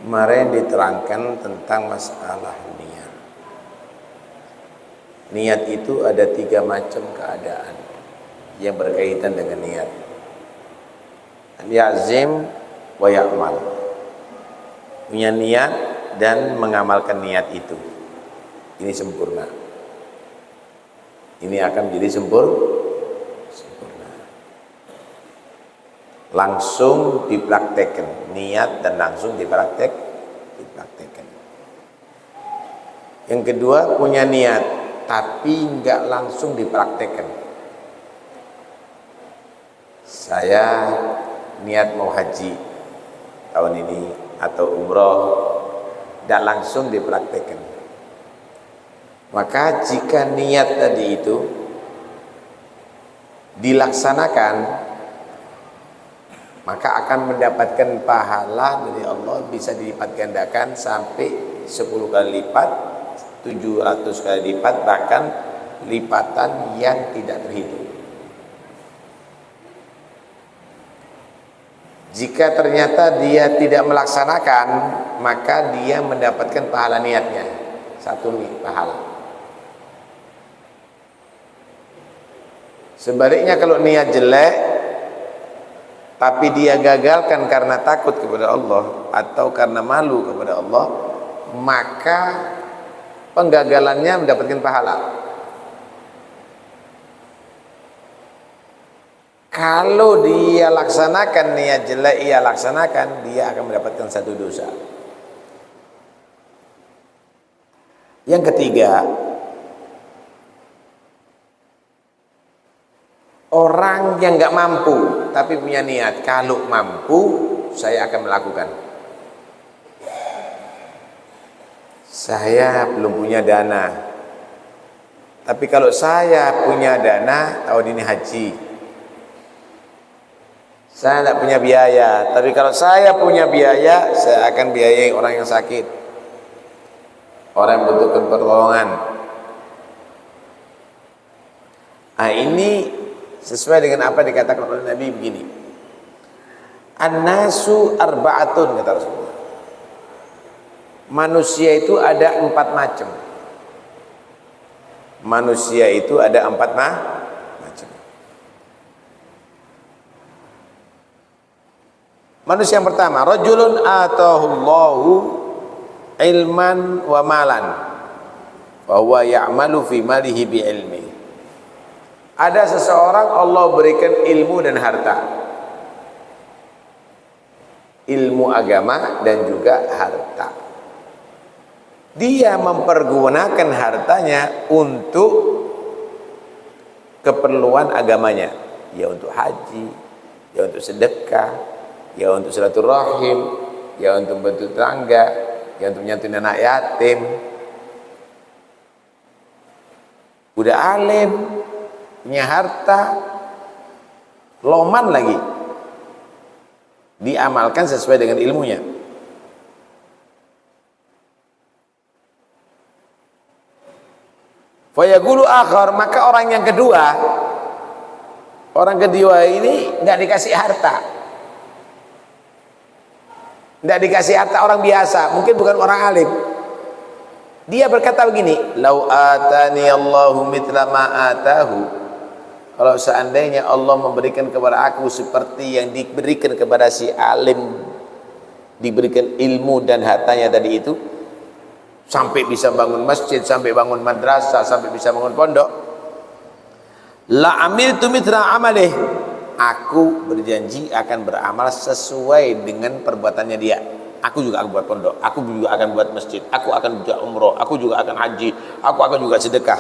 Kemarin diterangkan tentang masalah niat. Niat itu ada 3 macam keadaan yang berkaitan dengan niat. Yazim wa ya'mal. Punya niat dan mengamalkan niat itu. Ini sempurna. Ini akan menjadi sempurna. Langsung dipraktekkan niat dan langsung dipraktekkan. Yang kedua, punya niat tapi enggak langsung dipraktekkan. Saya niat mau haji tahun ini atau umroh, enggak langsung dipraktekkan. Maka jika niat tadi itu dilaksanakan, maka akan mendapatkan pahala dari Allah, bisa dilipat gandakan sampai 10 kali lipat, 700 kali lipat, bahkan lipatan yang tidak terhitung. Jika ternyata dia tidak melaksanakan, maka dia mendapatkan pahala niatnya, 1 pahala. Sebaliknya kalau niat jelek tapi dia gagalkan karena takut kepada Allah atau karena malu kepada Allah, maka penggagalannya mendapatkan pahala. Kalau dia laksanakan niat jelek, ia laksanakan, dia akan mendapatkan 1 dosa. Yang ketiga, orang yang nggak mampu tapi punya niat, kalau mampu saya akan melakukan. Saya belum punya dana, tapi kalau saya punya dana tahun ini haji. Saya tidak punya biaya, tapi kalau saya punya biaya, saya akan biayai orang yang sakit, orang yang membutuhkan pertolongan. Nah, ini sesuai dengan apa dikatakan oleh Nabi begini. An-nasu arba'atun, kata Rasulullah. Manusia itu ada 4 macam. Manusia itu ada 4 macam. Manusia yang pertama, rajulun atahullahu ilman wa malan wa huwa ya'malu fi malihi bi ilmi. Ada seseorang Allah berikan ilmu dan harta, ilmu agama dan juga harta. Dia mempergunakan hartanya untuk keperluan agamanya, ya untuk haji, ya untuk sedekah, ya untuk silaturahim, ya untuk bantu tetangga, ya untuk nyantuni anak yatim. Udah alim, punya harta, loman lagi, diamalkan sesuai dengan ilmunya. Fayaqulu akhar, maka orang yang kedua, ini nggak dikasih harta, nggak dikasih harta, orang biasa, mungkin bukan orang alim. Dia berkata begini, lau atani Allahu mithla ma atahu, kalau seandainya Allah memberikan kepada aku seperti yang diberikan kepada si alim, diberikan ilmu dan hartanya tadi itu, sampai bisa bangun masjid, sampai bangun madrasah, sampai bisa bangun pondok, la amiltu mithla amalih, aku berjanji akan beramal sesuai dengan perbuatannya dia. Aku juga akan buat pondok, aku juga akan buat masjid, aku akan buat umroh, aku juga akan haji, aku akan juga sedekah.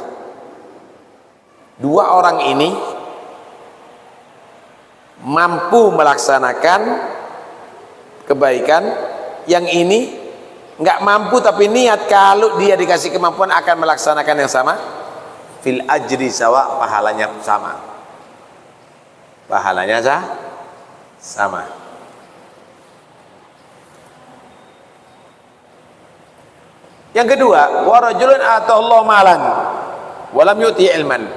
2 orang ini mampu melaksanakan kebaikan, yang ini nggak mampu tapi niat, kalau dia dikasih kemampuan akan melaksanakan yang sama, fil ajri sawa, pahalanya sama, pahalanya sama. Yang kedua, wa rajulun atahullahu malan wa lam yuti ilman.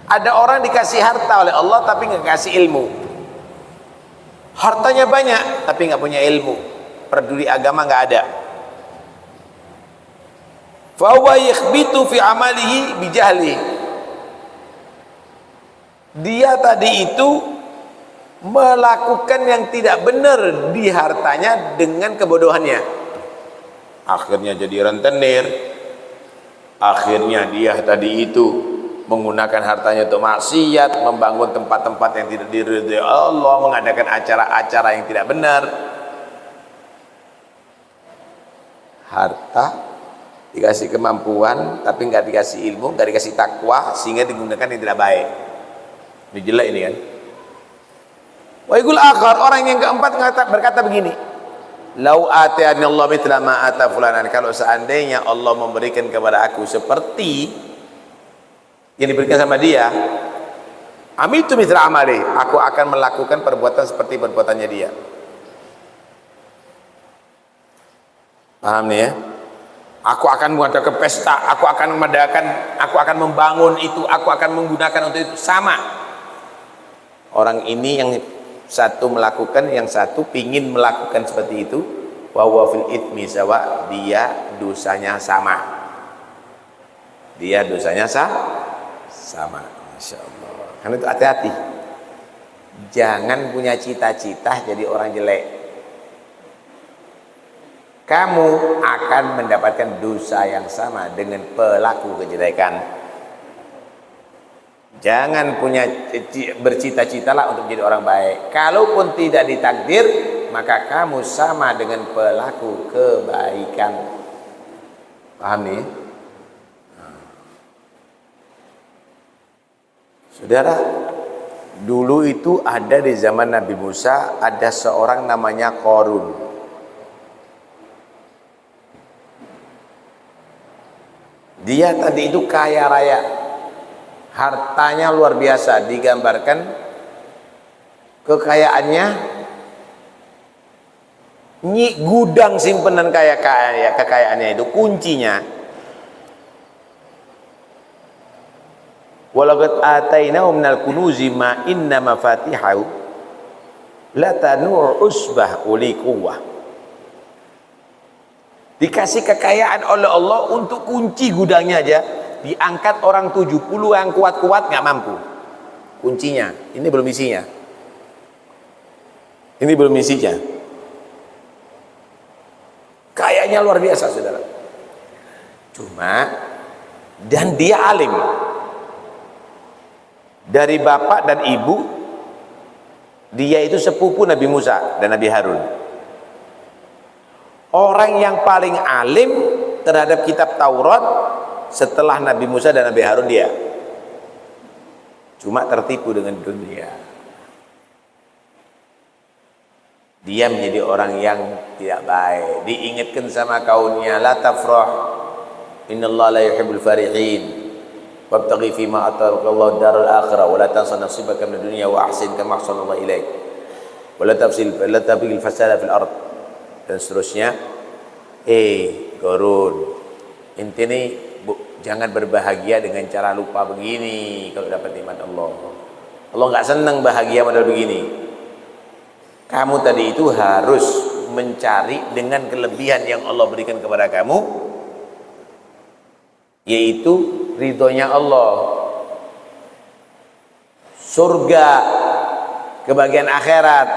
Ada orang dikasih harta oleh Allah tapi nggak kasih ilmu. Hartanya banyak tapi nggak punya ilmu. peduli agama nggak ada. Fa huwa yakhbitu fi amalihi bijahli. Dia tadi itu melakukan yang tidak benar di hartanya dengan kebodohannya. Akhirnya jadi rentenir. Akhirnya dia tadi itu menggunakan hartanya untuk maksiat, membangun tempat-tempat yang tidak diridhai Allah, mengadakan acara-acara yang tidak benar. Harta dikasih kemampuan tapi nggak dikasih ilmu, nggak dikasih takwa, sehingga digunakan yang tidak baik. Ini jelek ini kan. Wa yaqul akhar, orang yang keempat berkata begini, lau atani Allah mithla ma ata fulanan, kalau seandainya Allah memberikan kepada aku seperti yang diberikan sama dia, amiltu mithla amali, aku akan melakukan perbuatan seperti perbuatannya dia. Paham nih ya? Aku akan mengadakan pesta, aku akan membangun itu, aku akan menggunakan untuk itu. Sama. Orang ini yang satu melakukan, yang satu pingin melakukan seperti itu, wa huwa fil itsmi sawa, dia dosanya sama. Dia dosanya sama. Masya Allah. Karena itu hati-hati. Jangan punya cita-cita jadi orang jelek. Kamu akan mendapatkan dosa yang sama dengan pelaku kejelekan. Jangan bercita-citalah untuk jadi orang baik. Kalaupun tidak ditakdir, maka kamu sama dengan pelaku kebaikan. Paham nih? Saudara, dulu itu ada di zaman Nabi Musa, ada seorang namanya Qarun. Dia tadi itu kaya raya, hartanya luar biasa, digambarkan kekayaannya gudang simpenan kekayaannya itu kuncinya. Walaqad atainahu minal kunuzi ma inna mafatihahu latanu usbah uli quwwah. Dikasih kekayaan oleh Allah untuk kunci gudangnya aja, diangkat orang 70 yang kuat-kuat nggak mampu kuncinya. Ini belum isinya, ini belum isinya. Kayaknya luar biasa saudara. Cuma dan dia alim, dari bapak dan ibu dia itu sepupu Nabi Musa dan Nabi Harun. Orang yang paling alim terhadap kitab Taurat setelah Nabi Musa dan Nabi Harun dia. Cuma tertipu dengan dunia. Dia menjadi orang yang tidak baik. Diingatkan sama kaumnya, la tafrah, innallaha la yuhibbul farihin. Wabtaghi fima ataqallahu darul akhirah wa la tansa nasibaka minad dunya wa ahsin kama ahsanallahu ilaik. Wa la tabghil fasada fil ard. Dan seterusnya. Qarun, inti ini jangan berbahagia dengan cara lupa begini. Kalau dapat nikmat Allah, Allah nggak senang bahagia model begini. Kamu tadi itu harus mencari dengan kelebihan yang Allah berikan kepada kamu, yaitu ridhonya Allah, surga, kebahagiaan akhirat.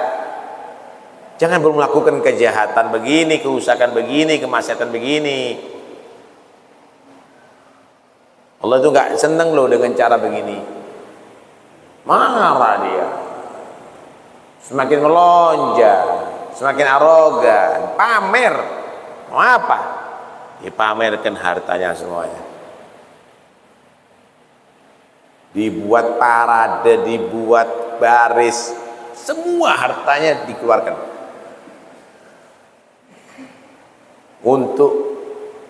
Jangan belum melakukan kejahatan begini, kerusakan begini, kemaksiatan begini. Allah itu nggak seneng loh dengan cara begini. Marah dia. Semakin melonjak, semakin arogan, pamer. Mau apa? Dipamerkan hartanya semuanya. Dibuat parade, dibuat baris, semua hartanya dikeluarkan. Untuk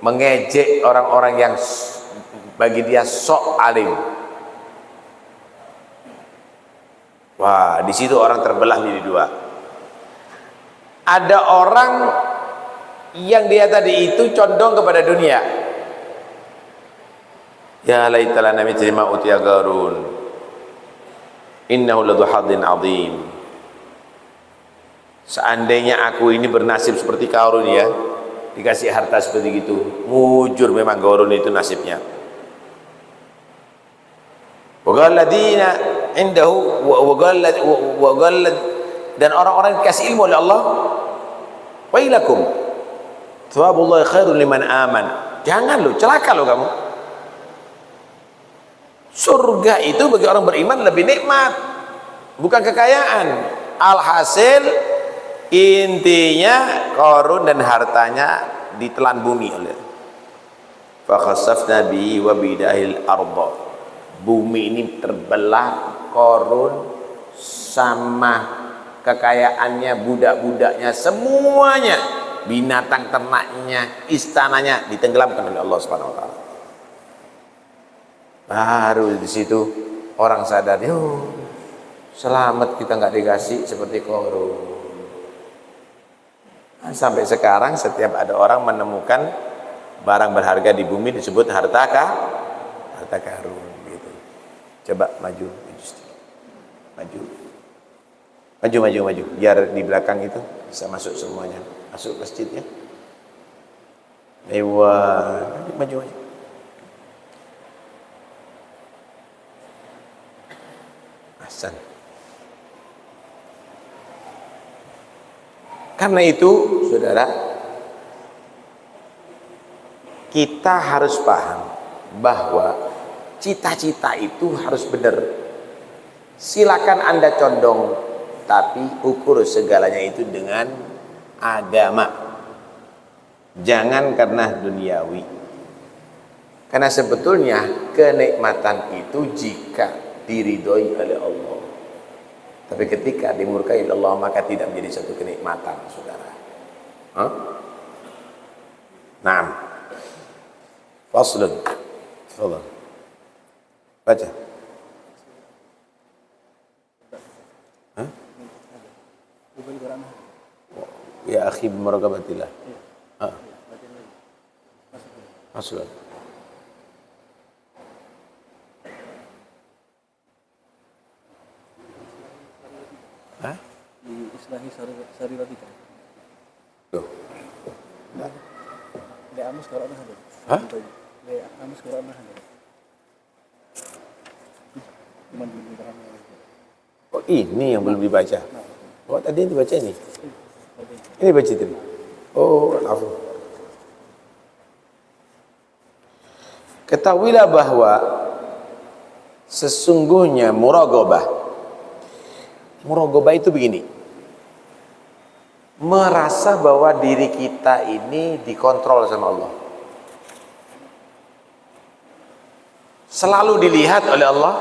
mengejek orang-orang yang bagi dia sok alim. Wah, di situ orang terbelah menjadi dua. Ada orang yang dia tadi itu condong kepada dunia. Ya laitana mithla ma utiya Qarun. Innahu ladzu hadzin adzim. Seandainya aku ini bernasib seperti Qarun ya, dikasih harta seperti itu, mujur memang Qarun itu nasibnya. Waqalladina indahu waqallad, dan orang-orang yang dikasih ilmu oleh Allah, wailakum thawabullahi khairun liman aman. Jangan lo, celaka lo kamu. Surga itu bagi orang beriman lebih nikmat, bukan kekayaan. Alhasil intinya Qarun dan hartanya ditelan bumi oleh fa khasafna bihi wa bidahil arda. Bumi ini terbelah, Qarun sama kekayaannya, budak-budaknya, semuanya, binatang ternaknya, istananya ditenggelamkan oleh Allah Subhanahu wa taala. Baru di situ orang sadar, yo, selamat kita nggak dikasih seperti Qarun. Nah, sampai sekarang setiap ada orang menemukan barang berharga di bumi disebut harta karun gitu. Coba maju biar di belakang itu bisa masuk semuanya, masuk masjid ya. Maju. Hasan. Karena itu, saudara, kita harus paham bahwa cita-cita itu harus benar. Silakan Anda condong, tapi ukur segalanya itu dengan agama. Jangan karena duniawi. Karena sebetulnya kenikmatan itu jika diridhoi oleh Allah. Tapi ketika dimurkai oleh Allah maka tidak menjadi satu kenikmatan, saudara. Naam. Faslun. Tafadhal. Baca. Ya akhi bimaraqabatillah. Faslun. Islahi Sariwatika. Tuh. Le amus Quran ada. Hah? Le amus Quran ada. Cuman belum dipaham. Oh, ini yang belum dibaca. Oh, tadi yang dibaca ini. Ini baca itu. Oh, maaf. Ketahuilah bahwa sesungguhnya muraqabah itu begini, merasa bahwa diri kita ini dikontrol sama Allah, selalu dilihat oleh Allah,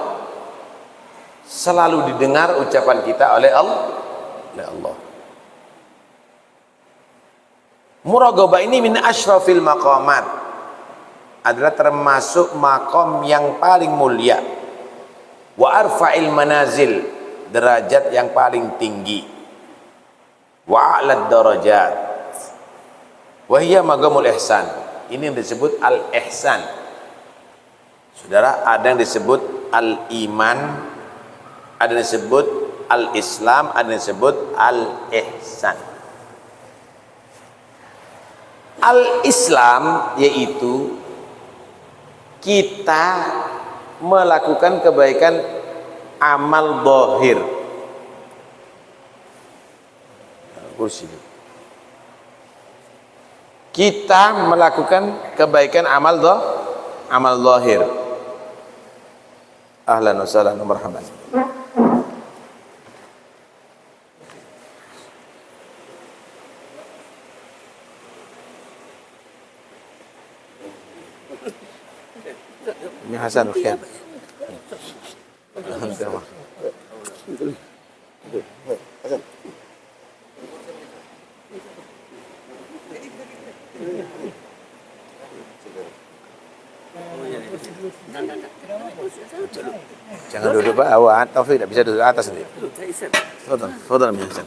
selalu didengar ucapan kita oleh Allah. Muraqabah ini min asyrafil maqamat, adalah termasuk makom yang paling mulia, wa arfa'il manazil, derajat yang paling tinggi, wa a'lad darajat, wa hiya maqamul ihsan. Ini yang disebut al-ihsan. Saudara, ada yang disebut al-iman, ada yang disebut al-islam, ada yang disebut al-ihsan. Al-islam yaitu kita melakukan kebaikan amal zahir. Kita melakukan kebaikan amal zahir. Ahlan wa sahlan wa marhaban. Ini Hasan Rukian. Jangan duduk Pak, awak Taufik tidak bisa duduk atas nanti. Fadhal Min Hasan.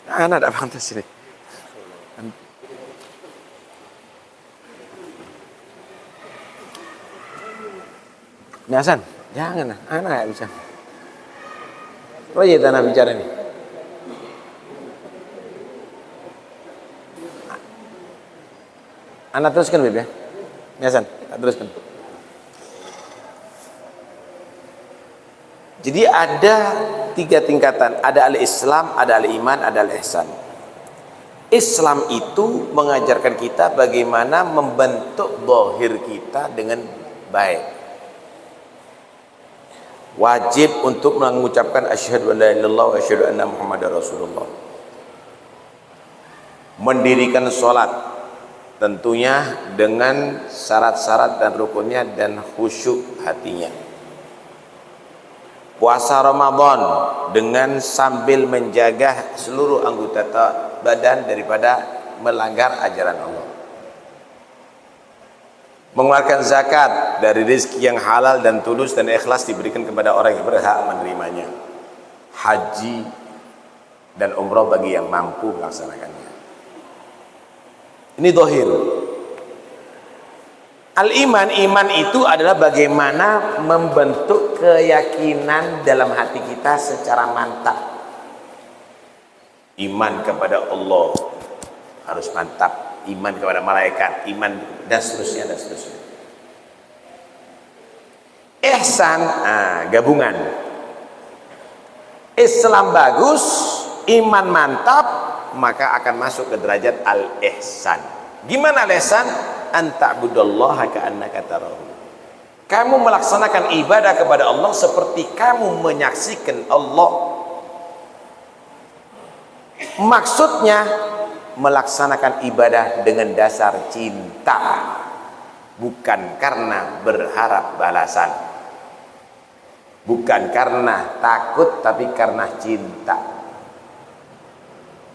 Anak tak pantas ini. Ini Hasan, jangan, anak bisa. Oh iya tanah bicara nih. Anda teruskan Bib ya. Biasan, teruskan. Jadi ada 3 tingkatan, ada al-Islam, ada al-Iman, ada al-Ihsan. Islam itu mengajarkan kita bagaimana membentuk zahir kita dengan baik. Wajib untuk mengucapkan asyhadu an la ilaha illallah wa asyhadu anna muhammadar rasulullah. Mendirikan sholat tentunya dengan syarat-syarat dan rukunnya dan khusyuk hatinya. Puasa Ramadan dengan sambil menjaga seluruh anggota badan daripada melanggar ajaran Allah. Mengeluarkan zakat dari rezeki yang halal dan tulus dan ikhlas diberikan kepada orang yang berhak menerimanya. Haji dan umrah bagi yang mampu melaksanakannya. Ini zahir. Al-iman, iman itu adalah bagaimana membentuk keyakinan dalam hati kita secara mantap. Iman kepada Allah harus mantap, iman kepada malaikat, iman dan seterusnya dan seterusnya. Ihsan, gabungan. Islam bagus, iman mantap, maka akan masuk ke derajat al-ihsan. Gimana al-ihsan? Anta'budallaha ka'annaka tarahu. Kamu melaksanakan ibadah kepada Allah seperti kamu menyaksikan Allah. Maksudnya melaksanakan ibadah dengan dasar cinta, bukan karena berharap balasan, bukan karena takut, tapi karena cinta.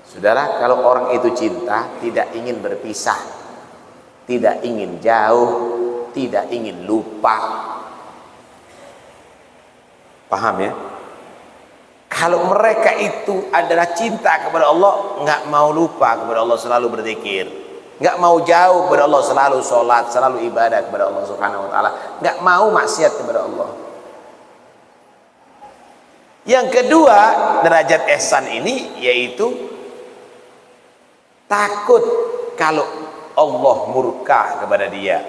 Saudara, kalau orang itu cinta, tidak ingin berpisah, tidak ingin jauh, tidak ingin lupa. Paham ya? Kalau mereka itu adalah cinta kepada Allah, nggak mau lupa kepada Allah, selalu berzikir, nggak mau jauh kepada Allah, selalu sholat, selalu ibadah kepada Allah Subhanahu wa taala, nggak mau maksiat kepada Allah. Yang kedua, derajat ihsan ini yaitu takut kalau Allah murka kepada dia.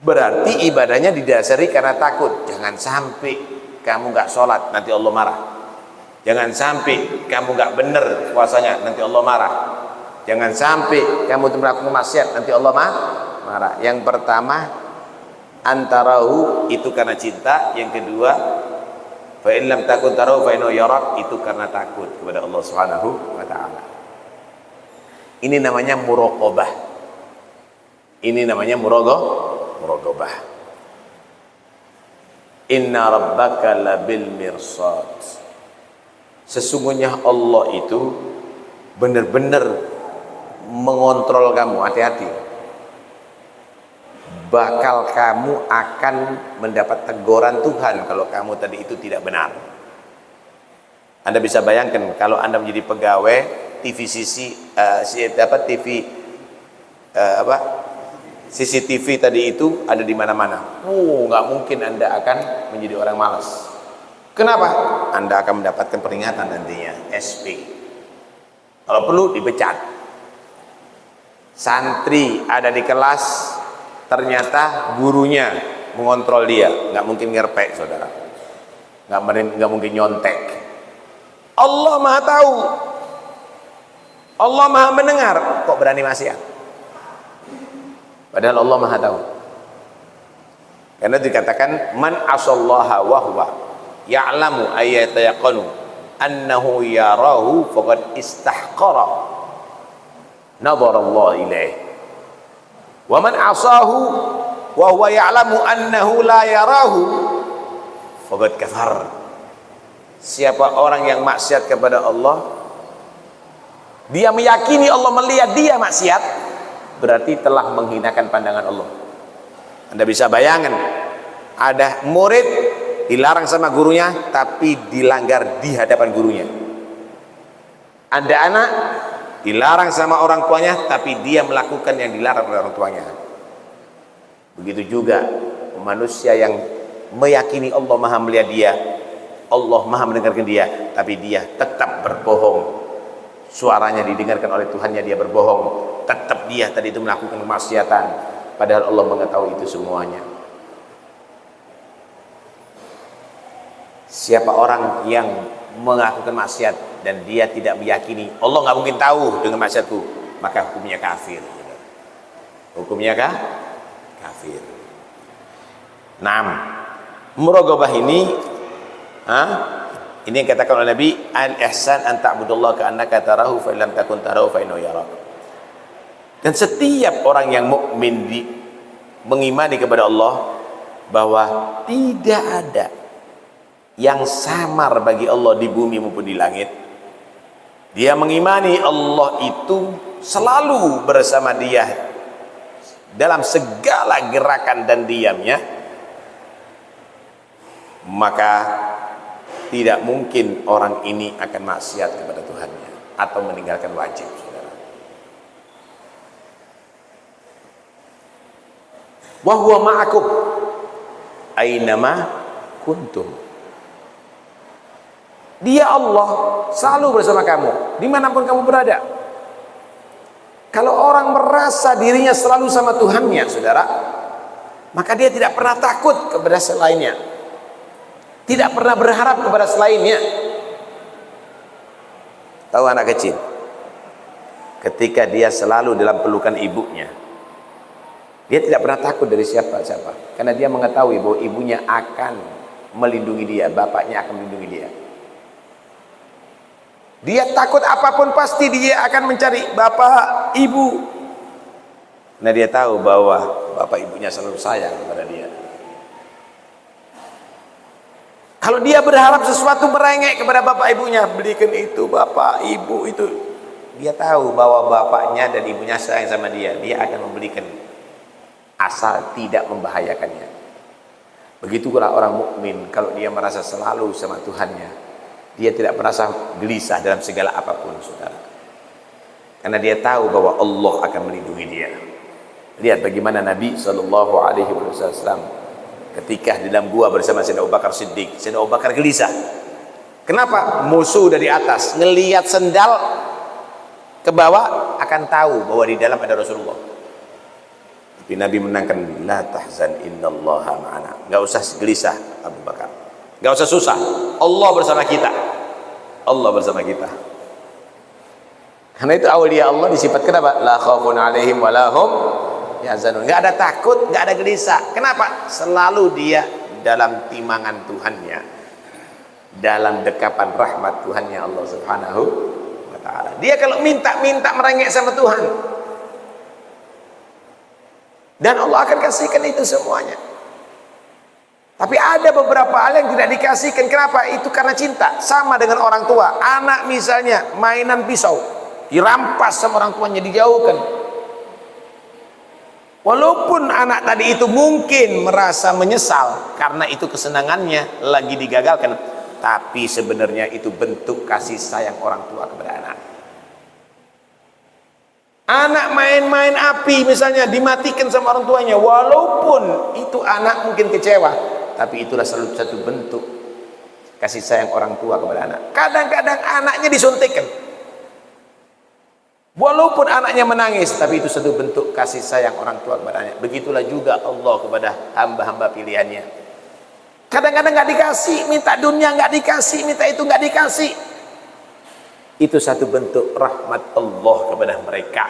Berarti ibadahnya didasari karena takut. Jangan sampai kamu nggak sholat, nanti Allah marah. Jangan sampai kamu nggak benar puasanya, nanti Allah marah. Jangan sampai kamu melakukan maksiat, nanti Allah marah. Yang pertama, antarahu, itu karena cinta. Yang kedua, fa in lam takun tarahu fa innahu yarak, itu karena takut kepada Allah Subhanahu wa taala. Ini namanya muraqabah. Ini namanya muraqabah. Inna rabbaka labil mirsad. Sesungguhnya Allah itu benar-benar mengontrol kamu, hati-hati. Bakal kamu akan mendapat teguran Tuhan kalau kamu tadi itu tidak benar. Anda bisa bayangkan kalau Anda menjadi pegawai CCTV tadi itu ada di mana-mana. Nggak mungkin Anda akan menjadi orang malas. Kenapa? Anda akan mendapatkan peringatan nantinya, SP. Kalau perlu dipecat. Santri ada di kelas, ternyata gurunya mengontrol dia, nggak mungkin ngerpek, saudara. Nggak mungkin nyontek. Allah Maha tahu. Allah Maha mendengar, kok berani maksiat? Padahal Allah Maha tahu. Karena dikatakan man asallaha wa huwa ya'lamu ayatayaqanu annahu yarahu faqad istahqara nadharallahu ilaih. Wa man asahu wa huwa ya'lamu annahu la yarahu faqad kafar. Siapa orang yang maksiat kepada Allah, dia meyakini Allah melihat dia maksiat, berarti telah menghinakan pandangan Allah. Anda bisa bayangkan, ada murid dilarang sama gurunya, tapi dilanggar di hadapan gurunya. Ada anak dilarang sama orang tuanya, tapi dia melakukan yang dilarang oleh orang tuanya. Begitu juga manusia yang meyakini Allah Maha melihat dia, Allah Maha mendengarkan dia, tapi dia tetap berbohong. suaranya didengarkan oleh Tuhannya, dia berbohong, tetap dia tadi itu melakukan kemaksiatan, padahal Allah mengetahui itu semuanya. Siapa orang yang melakukan maksiat dan dia tidak meyakini Allah nggak mungkin tahu dengan maksiatku, maka hukumnya kafir. Hukumnya kafir. Naam, muraqabah ini, ini yang katakan oleh Nabi, al-ihsan an ta'budallaha ka'annaka tarahu fa illam takun tarahu fa innahu yarak. Dan setiap orang yang mukmin mengimani kepada Allah bahwa tidak ada yang samar bagi Allah di bumi maupun di langit. Dia mengimani Allah itu selalu bersama dia dalam segala gerakan dan diamnya, maka tidak mungkin orang ini akan maksiat kepada Tuhannya atau meninggalkan wajib, saudara. Wa huwa ma'akum ainama kuntum. Dia Allah selalu bersama kamu dimanapun kamu berada. Kalau orang merasa dirinya selalu sama Tuhannya, saudara, maka dia tidak pernah takut kepada selainnya, tidak pernah berharap kepada selainnya. Tahu anak kecil, ketika dia selalu dalam pelukan ibunya, dia tidak pernah takut dari siapa-siapa, karena dia mengetahui bahwa ibunya akan melindungi dia, bapaknya akan melindungi dia. Dia takut apapun pasti dia akan mencari bapak, ibu. Nah, dia tahu bahwa bapak ibunya selalu sayang kepada dia. Kalau dia berharap sesuatu merengek kepada bapak ibunya, belikan itu bapak ibu itu, dia tahu bahwa bapaknya dan ibunya sayang sama dia, dia akan membelikan asal tidak membahayakannya. Begitulah orang mukmin, kalau dia merasa selalu sama Tuhannya, dia tidak merasa gelisah dalam segala apapun, saudara, karena dia tahu bahwa Allah akan melindungi dia. Lihat bagaimana Nabi Shallallahu Alaihi Wasallam ketika di dalam gua bersama Sayyidina Abu Bakar Siddiq. Sayyidina Abu Bakar gelisah. Kenapa? Musuh dari atas ngelihat sendal ke bawah akan tahu bahwa di dalam ada Rasulullah. Tapi Nabi menangkan, la tahzan innallaha ma'ana. Enggak usah gelisah Abu Bakar, enggak usah susah, Allah bersama kita. Allah bersama kita. Karena itu aulia Allah disifatkan apa? La khaufun alaihim wa lahum yahzanun. Enggak ada takut, enggak ada gelisah. Kenapa? Selalu dia dalam timangan Tuhannya, dalam dekapan rahmat Tuhannya Allah Subhanahu wa taala. Dia kalau minta merengek sama Tuhan, dan Allah akan kasihkan itu semuanya. Tapi ada beberapa hal yang tidak dikasihkan. Kenapa? Itu karena cinta. Sama dengan orang tua. Anak misalnya mainan pisau, dirampas sama orang tuanya, dijauhkan. Walaupun anak tadi itu mungkin merasa menyesal karena itu kesenangannya lagi digagalkan, tapi sebenarnya itu bentuk kasih sayang orang tua kepada anak. Anak main-main api misalnya dimatikan sama orang tuanya, walaupun itu anak mungkin kecewa, tapi itulah selalu satu bentuk kasih sayang orang tua kepada anak. Kadang-kadang anaknya disuntikkan, walaupun anaknya menangis, tapi itu satu bentuk kasih sayang orang tua kepada anak. Begitulah juga Allah kepada hamba-hamba pilihannya. Kadang-kadang nggak dikasih, minta dunia nggak dikasih, minta itu nggak dikasih. Itu satu bentuk rahmat Allah kepada mereka.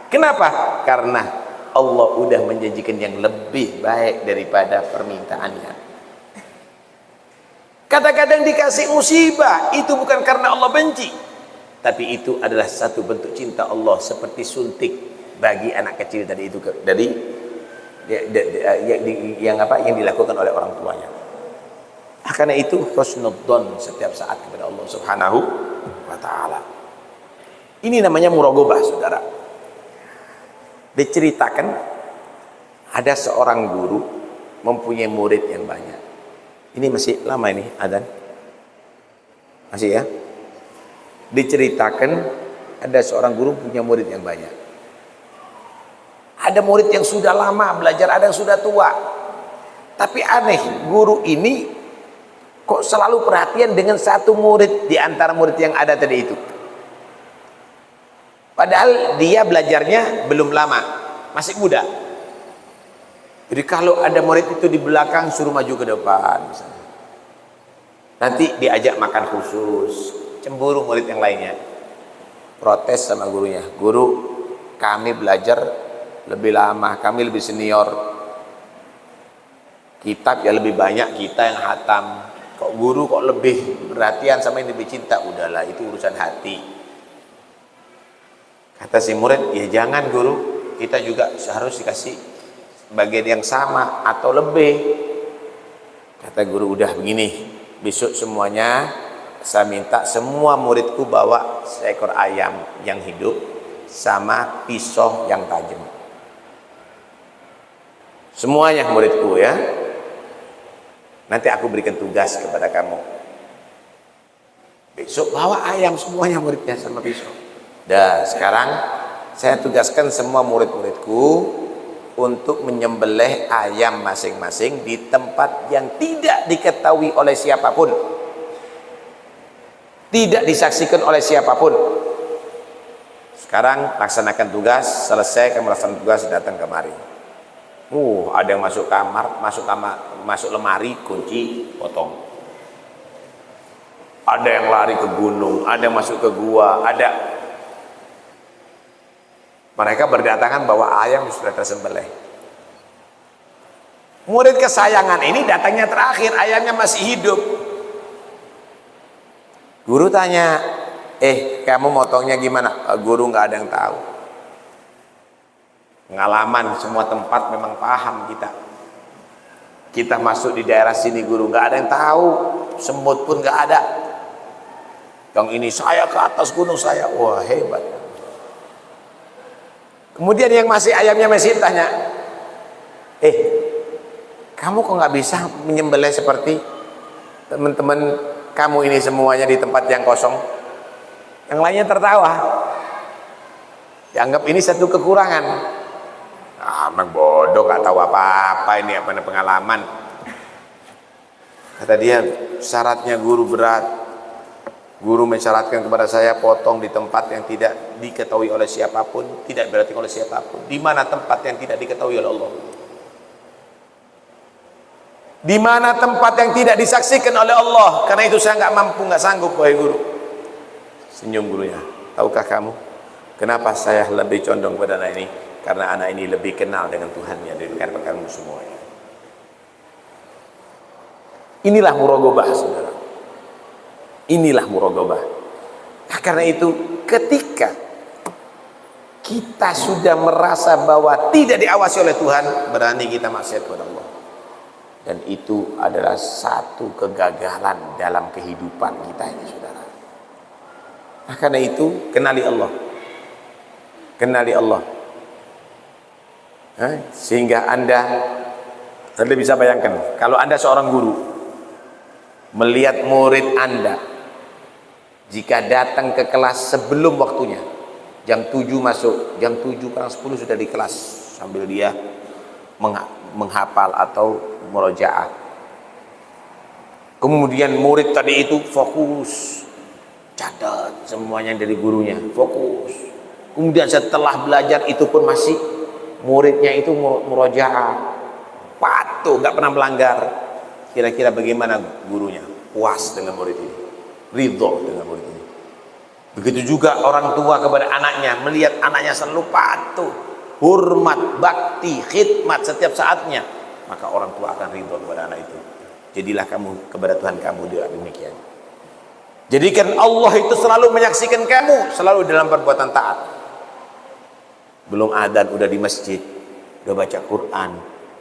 Kenapa? Karena Allah udah menjanjikan yang lebih baik daripada permintaannya. Kadang-kadang dikasih musibah, itu bukan karena Allah benci, tapi itu adalah satu bentuk cinta Allah, seperti suntik bagi anak kecil tadi itu, dari yang dilakukan oleh orang tuanya. Karena itu husnudzon setiap saat kepada Allah Subhanahu wa taala. Ini namanya muraqabah, saudara. Diceritakan ada seorang guru mempunyai murid yang banyak. Ini masih lama ini adzan? Masih ya? Diceritakan ada seorang guru punya murid yang banyak. Ada murid yang sudah lama belajar, ada yang sudah tua. Tapi aneh, guru ini kok selalu perhatian dengan satu murid di antara murid yang ada tadi itu. Padahal dia belajarnya belum lama, masih muda. Jadi kalau ada murid itu di belakang, suruh maju ke depan misalnya. Nanti diajak makan khusus, cemburu murid yang lainnya. Protes sama gurunya, guru kami belajar lebih lama, kami lebih senior, kitab ya lebih banyak kita yang hatam, kok guru kok lebih perhatian sama yang lebih cinta. Udahlah, itu urusan hati. Kata si murid, ya jangan guru, kita juga harus dikasih bagian yang sama atau lebih. Kata guru, udah begini, besok semuanya saya minta semua muridku bawa seekor ayam yang hidup sama pisau yang tajam. Semuanya muridku ya. Nanti aku berikan tugas kepada kamu. Besok bawa ayam semuanya muridnya sama pisau. Dah, sekarang saya tugaskan semua murid-muridku untuk menyembelih ayam masing-masing di tempat yang tidak diketahui oleh siapapun, tidak disaksikan oleh siapapun. Sekarang laksanakan tugas, selesai kamu laksanakan tugas, datang kemari. Ada yang masuk kamar, masuk lemari, kunci, potong. Ada yang lari ke gunung, ada yang masuk ke gua, ada. Mereka berdatangan bawa ayam sudah tersembelih. Murid kesayangan ini datangnya terakhir, ayamnya masih hidup. Guru tanya, kamu motongnya gimana? Guru nggak ada yang tahu. Pengalaman semua tempat memang paham kita. Kita masuk di daerah sini guru nggak ada yang tahu, semut pun nggak ada. Yang ini saya ke atas gunung saya, wah hebat. Kemudian yang masih ayamnya masih tanya, kamu kok nggak bisa menyembelih seperti teman-teman kamu ini semuanya di tempat yang kosong? Yang lainnya tertawa, dianggap ini satu kekurangan. Emang bodoh, nggak tahu apa-apa, ini apa pengalaman. Kata dia, syaratnya guru berat. Guru mensyaratkan kepada saya potong di tempat yang tidak diketahui oleh siapapun, tidak berarti oleh siapapun. Di mana tempat yang tidak diketahui oleh Allah? Di mana tempat yang tidak disaksikan oleh Allah? Karena itu saya nggak mampu, nggak sanggup, wahai guru. Senyum gurunya. Tahukah kamu kenapa saya lebih condong pada anak ini? Karena anak ini lebih kenal dengan Tuhannya daripada kamu semuanya. Inilah muraqabah, saudara. Inilah muraqabah. Karena itu ketika kita sudah merasa bahwa tidak diawasi oleh Tuhan, berani kita maksiat kepada Allah. Dan itu adalah satu kegagalan dalam kehidupan kita ini, saudara. Karena itu kenali Allah. Kenali Allah. Sehingga Anda bisa bayangkan, kalau Anda seorang guru melihat murid Anda jika datang ke kelas sebelum waktunya, jam 7 masuk, jam 7:10 sudah di kelas sambil dia menghafal atau murojaah. Kemudian murid tadi itu fokus, catat semuanya dari gurunya, fokus. Kemudian setelah belajar itu pun masih muridnya itu murojaah, patuh, nggak pernah melanggar. Kira-kira bagaimana gurunya? Puas dengan murid ini, ridho dengan murid ini. Begitu juga orang tua kepada anaknya, melihat anaknya selalu patuh, hormat, bakti, khidmat setiap saatnya, maka orang tua akan ridho kepada anak itu. Jadilah kamu kepada Tuhan kamu juga demikian. Jadikan Allah itu selalu menyaksikan kamu, selalu dalam perbuatan taat. Belum adzan udah di masjid, udah baca Quran,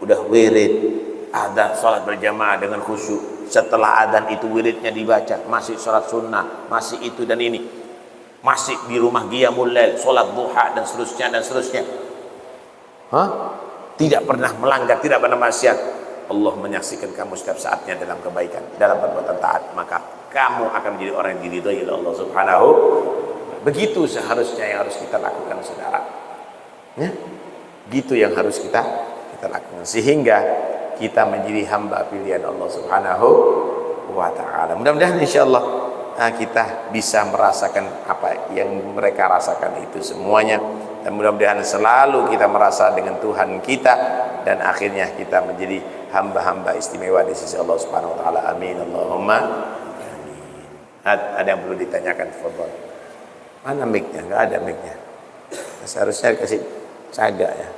udah wirid, adzan salat berjamaah dengan khusyuk. Setelah adzan itu wiridnya dibaca, masih salat sunnah, masih itu dan ini, masih di rumah qiyamul lail, salat duha dan seterusnya dan seterusnya. Tidak pernah melanggar, tidak pernah maksiat. Allah menyaksikan kamu setiap saatnya dalam kebaikan, dalam perbuatan taat, maka kamu akan menjadi orang yang diridhoi oleh Allah Subhanahu. Begitu seharusnya yang harus kita lakukan, saudara. Ya? Gitu yang harus kita lakukan sehingga kita menjadi hamba pilihan Allah Subhanahu wa taala. Mudah-mudahan insyaallah kita bisa merasakan apa yang mereka rasakan itu semuanya, dan mudah-mudahan selalu kita merasa dengan Tuhan kita dan akhirnya kita menjadi hamba-hamba istimewa di sisi Allah Subhanahu wa taala. Amin Allahumma amin. Ada yang perlu ditanyakan? Fadhol. Mana mic-nya? Enggak ada mic-nya. Seharusnya dikasih caga ya.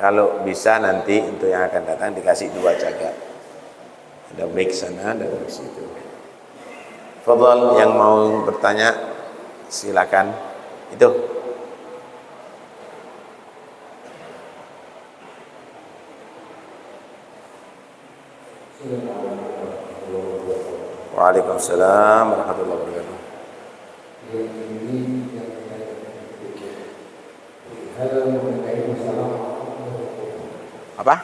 Kalau bisa nanti untuk yang akan datang dikasih 2 caga. Ada mic sana dan di situ. Fadhol, yang mau bertanya silakan. Itu. Waalaikumsalam warahmatullahi wabarakatuh. Apa?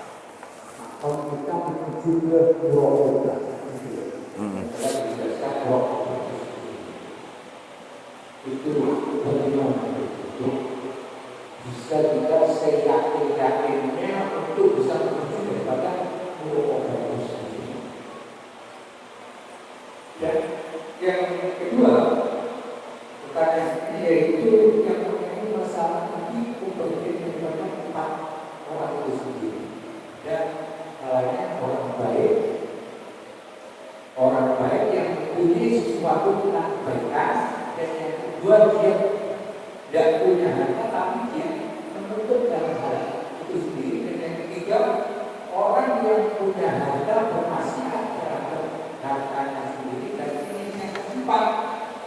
Itu bagaimana bisa kita seyakin-yakinnya untuk bisa menuju daripada murokoba itu sendiri. Dan yang kedua, pertanyaan ini yaitu yang mengenai masalah ini pembagian daripada 4 orang itu sendiri. Dan halnya orang baik yang mempunyai sesuatu tentang kebaikan, dan yang kedua dia tidak punya harta tapi dia menuntut dalam hal itu sendiri, dan yang ketiga orang yang punya harta bermaksiat terhadap hartanya sendiri, dan ini yang keempat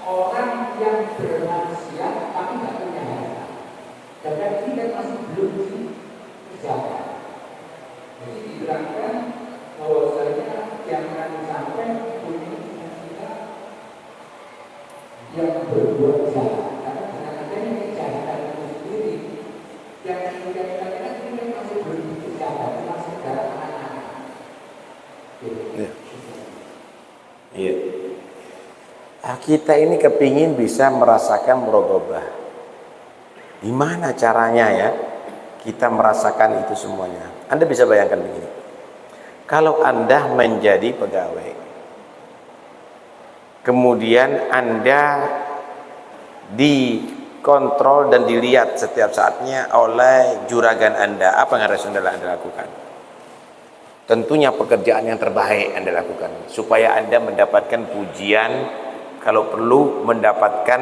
orang yang bermaksiat tapi tidak punya harta, dan ini kan masih belum dikerjakan. Jadi dibilangkan bahwasanya jangan sampai punya kita yang berbuat jahat, karena dengan adanya kejahatan itu sendiri yang kita ini masih berbuat jahat, masih dalam anak-anak. Iya. Kita ini kepingin bisa merasakan muraqabah. Gimana caranya ya kita merasakan itu semuanya? Anda bisa bayangkan begini. Kalau Anda menjadi pegawai, kemudian Anda dikontrol dan dilihat setiap saatnya oleh juragan Anda, apa yang harus Anda lakukan? Tentunya pekerjaan yang terbaik Anda lakukan, supaya Anda mendapatkan pujian, kalau perlu mendapatkan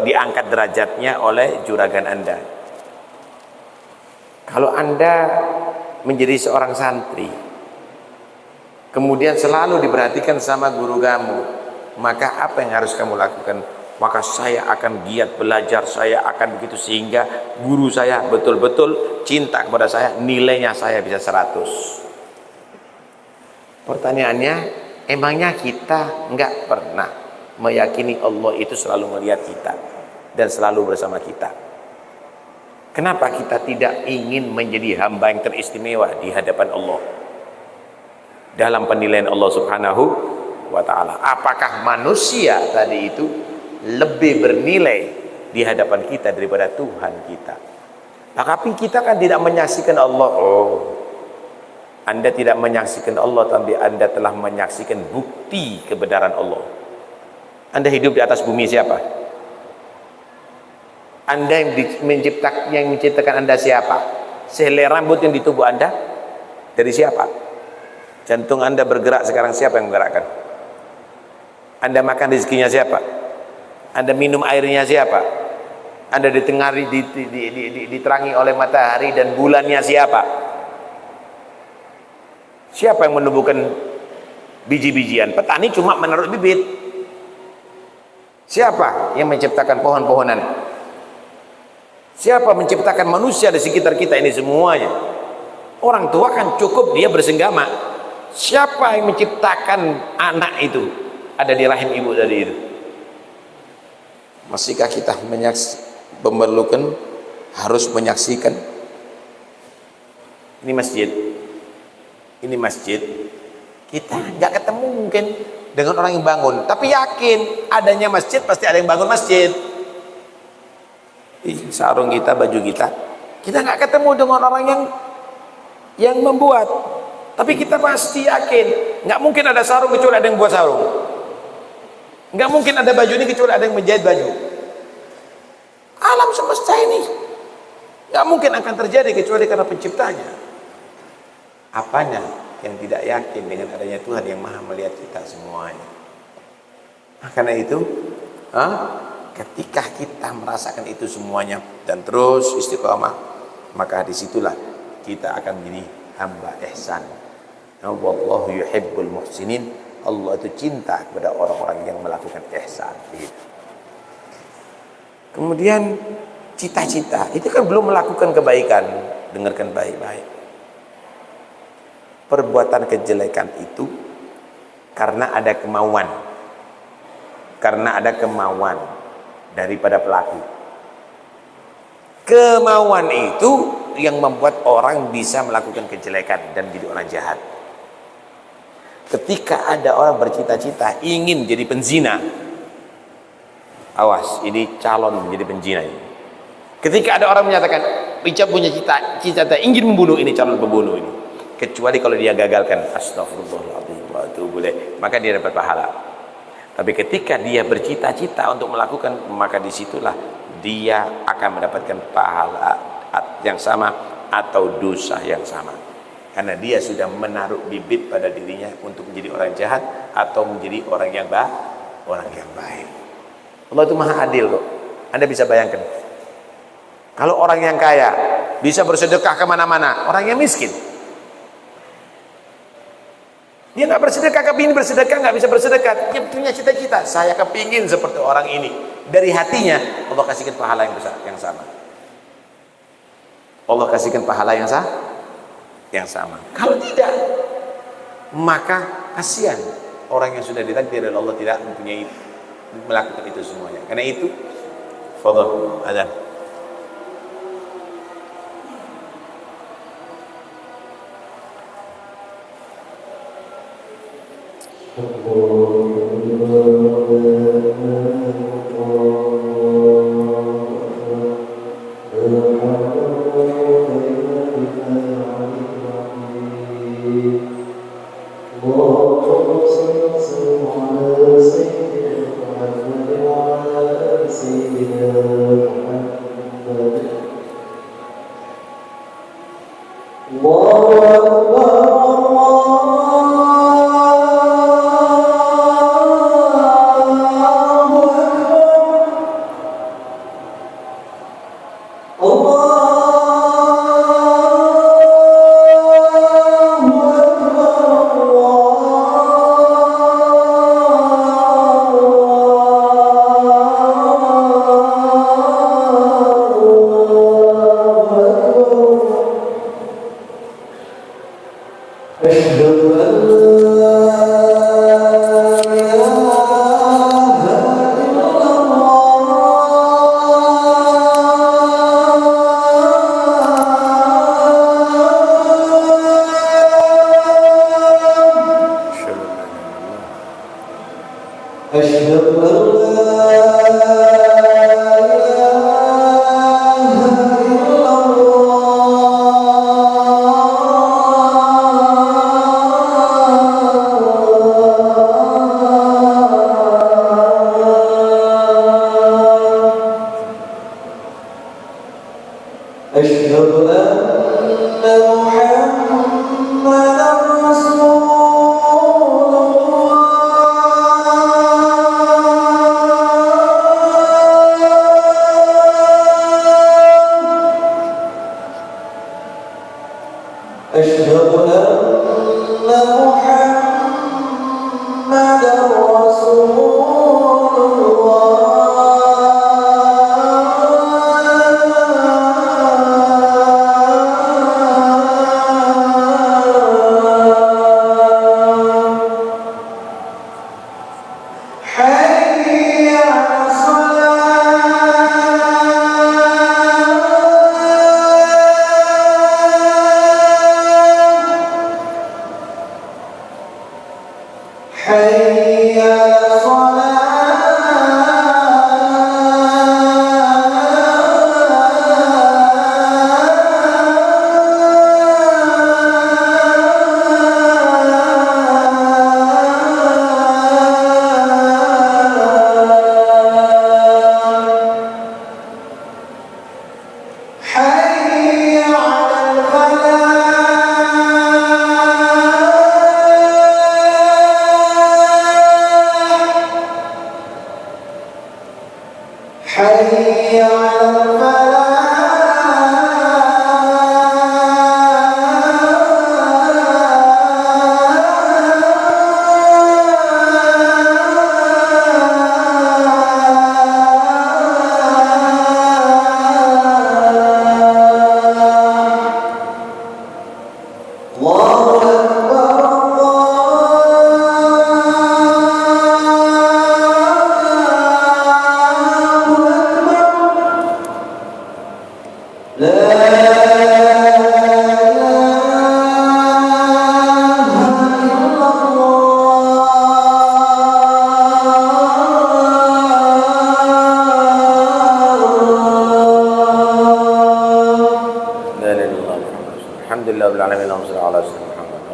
diangkat derajatnya oleh juragan Anda. Kalau Anda menjadi seorang santri, kemudian selalu diperhatikan sama guru kamu, maka apa yang harus kamu lakukan? Maka saya akan giat belajar, saya akan begitu sehingga guru saya betul-betul cinta kepada saya, nilainya saya bisa 100. Pertanyaannya, emangnya kita enggak pernah meyakini Allah itu selalu melihat kita dan selalu bersama kita? Kenapa kita tidak ingin menjadi hamba yang teristimewa di hadapan Allah dalam penilaian Allah Subhanahu wa ta'ala? Apakah manusia tadi itu lebih bernilai di hadapan kita daripada Tuhan kita? Nah, tapi kita kan tidak menyaksikan Allah. Oh, Anda tidak menyaksikan Allah, tapi Anda telah menyaksikan bukti kebenaran Allah. Anda hidup di atas bumi siapa? Anda yang menciptakan Anda siapa? Sehelai rambut yang di tubuh Anda dari siapa? Jantung Anda bergerak sekarang, siapa yang menggerakkan? Anda makan rezekinya siapa? Anda minum airnya siapa? Anda diterangi oleh matahari dan bulannya siapa? Siapa yang menumbuhkan biji-bijian? Petani cuma menaruh bibit. Siapa yang menciptakan pohon-pohonan? Siapa menciptakan manusia di sekitar kita ini semuanya? Orang tua kan cukup dia bersenggama. Siapa yang menciptakan anak itu ada di rahim ibu tadi itu? Masihkah kita memerlukan harus menyaksikan? Ini masjid, kita nggak ketemu mungkin dengan orang yang bangun, tapi yakin adanya masjid pasti ada yang bangun masjid. Sarung kita, baju kita nggak ketemu dengan orang yang membuat. Tapi kita pasti yakin, nggak mungkin ada sarung kecuali ada yang buat sarung. Nggak mungkin ada baju ini kecuali ada yang menjahit baju. Alam semesta ini nggak mungkin akan terjadi kecuali karena penciptanya. Apanya yang tidak yakin dengan adanya Tuhan yang maha melihat kita semuanya? Karena itu, ketika kita merasakan itu semuanya dan terus istiqamah, maka disitulah kita akan menjadi hamba ihsan. Wallahu yuhibbul muhsinin. Allah itu cinta kepada orang-orang yang melakukan ihsan. Kemudian cita-cita itu kan belum melakukan kebaikan. Dengarkan baik-baik. Perbuatan kejelekan itu karena ada kemauan. Karena ada kemauan daripada pelaku. Kemauan itu yang membuat orang bisa melakukan kejelekan dan jadi orang jahat. Ketika ada orang bercita-cita ingin jadi penzina, awas, ini calon menjadi penzina ini. Ketika ada orang menyatakan Richard punya cita-cita ingin membunuh, ini calon pembunuh ini. Kecuali kalau dia gagalkan, astagfirullahaladzim wa atubu ilaih, maka dia dapat pahala. Tapi ketika dia bercita-cita untuk melakukan, maka disitulah dia akan mendapatkan pahala yang sama atau dosa yang sama. Karena dia sudah menaruh bibit pada dirinya untuk menjadi orang jahat atau menjadi orang yang baik. Allah itu maha adil kok. Anda bisa bayangkan, kalau orang yang kaya bisa bersedekah kemana-mana, orang yang miskin dia nggak bersedekah, kepingin bersedekah nggak bisa bersedekah. Dia punya cita-cita, saya kepingin seperti orang ini. Dari hatinya Allah kasihkan pahala yang besar, yang sama. Allah kasihkan pahala yang sama. Kalau tidak, maka kasihan orang yang sudah ditakdir oleh Allah tidak mempunyai melakukan itu semuanya. Karena itu, fadhil adzan. حي على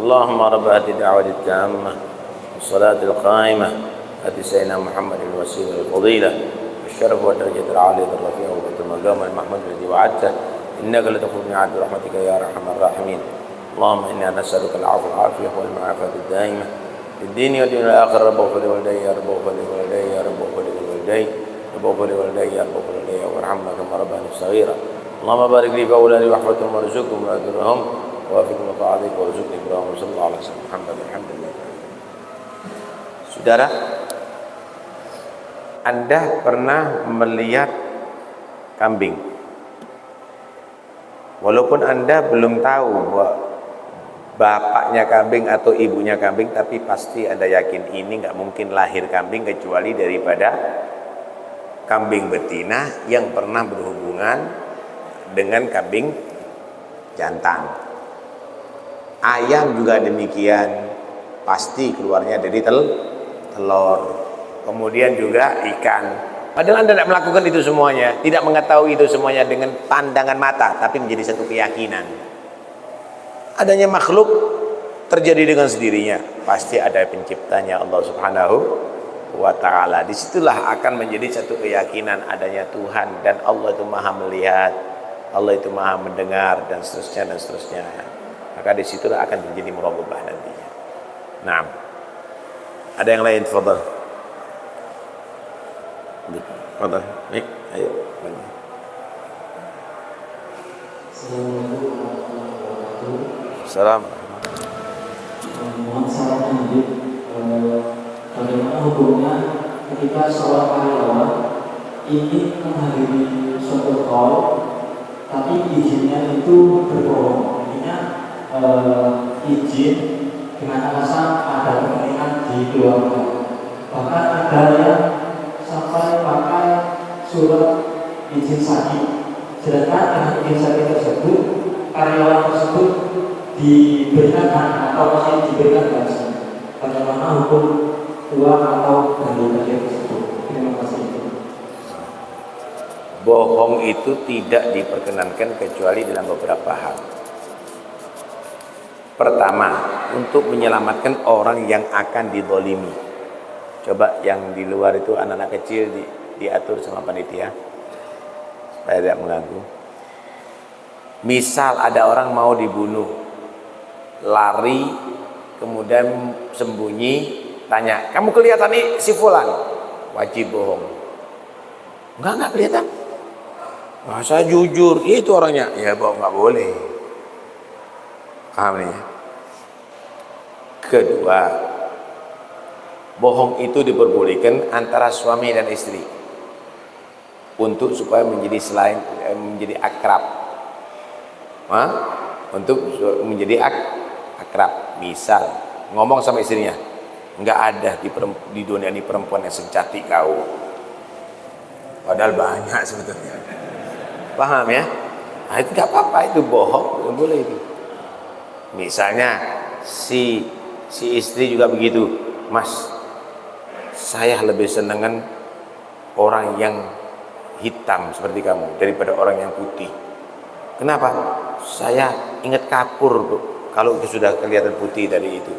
اللهم رب هذه الدعوة التامة والصلاة القائمة آت سيدنا محمد الوسيلة والفضيلة والشرف والدرجة العالية الرفيعة وقت المقام المحمود الذي وعدته إنك لتخرج ميعاد برحمتك يا أرحم الراحمين. اللهم إنا نسألك العفو والعافية والمعافاة الدائمة في الدين والدين الآخر. رب اغفر لوالدي يا رب اغفر لوالدي يا رب اغفر لوالدي رب اغفر لوالدي يا رب اغفر لوالدي وارحمنا كما ربنا صغيرا. اللهم بارك لي في أولادي واحفظهم وارزقهم وأجرهم ووفقهم لطاعتك وارزقني برهم صلى الله عليه وسلم. Alhamdulillah. Saudara, Anda pernah melihat kambing? Walaupun Anda belum tahu bahwa bapaknya kambing atau ibunya kambing, tapi pasti Anda yakin ini nggak mungkin lahir kambing kecuali daripada kambing betina yang pernah berhubungan dengan kambing jantan. Ayam juga demikian, pasti keluarnya dari telur. Kemudian juga ikan. Padahal Anda tidak melakukan itu semuanya, tidak mengetahui itu semuanya dengan pandangan mata, tapi menjadi satu keyakinan. Adanya makhluk terjadi dengan sendirinya, pasti ada penciptanya Allah Subhanahu wa ta'ala. Disitulah akan menjadi satu keyakinan adanya Tuhan, dan Allah itu maha melihat, Allah itu maha mendengar, dan seterusnya dan seterusnya. Maka disitulah akan terjadi muraqabah nantinya. Nah, ada yang lain? Fadhal. Fadhal. Baik, ayo. Assalamualaikum. Mohon saran lanjut, bagaimana hukumnya ketika seorang karyawan ingin menghadiri suatu call, tapi izinnya itu berbohong, artinya izin dengan alasan ada kepentingan di keluarga. Bahkan ada yang sampai pakai surat izin sakit, sedangkan dengan izin sakit tersebut karyawan tersebut diberikan atau masih diberikan gaji. Bagaimana hukum uang atau ganti tersebut? Terima kasih. Bohong itu tidak diperkenankan kecuali dalam beberapa hal. Pertama, untuk menyelamatkan orang yang akan dizalimi. Coba yang di luar itu anak-anak kecil diatur sama panitia supaya tidak mengganggu. Misal ada orang mau dibunuh, lari, kemudian sembunyi, tanya, kamu kelihatan nih si fulan? Wajib bohong. Enggak kelihatan. Wah, saya jujur, itu orangnya. Ya bohong nggak boleh. Paham nih? Kedua, bohong itu diperbolehkan antara suami dan istri untuk supaya menjadi akrab. Untuk menjadi akrab. Misal ngomong sama istrinya, nggak ada di dunia ini perempuan yang secantik kau. Padahal banyak sebetulnya. Paham ya? Nah, itu nggak apa-apa, itu bohong, boleh itu. Misalnya si istri juga begitu, Mas, saya lebih senangan orang yang hitam seperti kamu daripada orang yang putih. Kenapa? Saya ingat kapur kalau itu sudah kelihatan putih dari itu.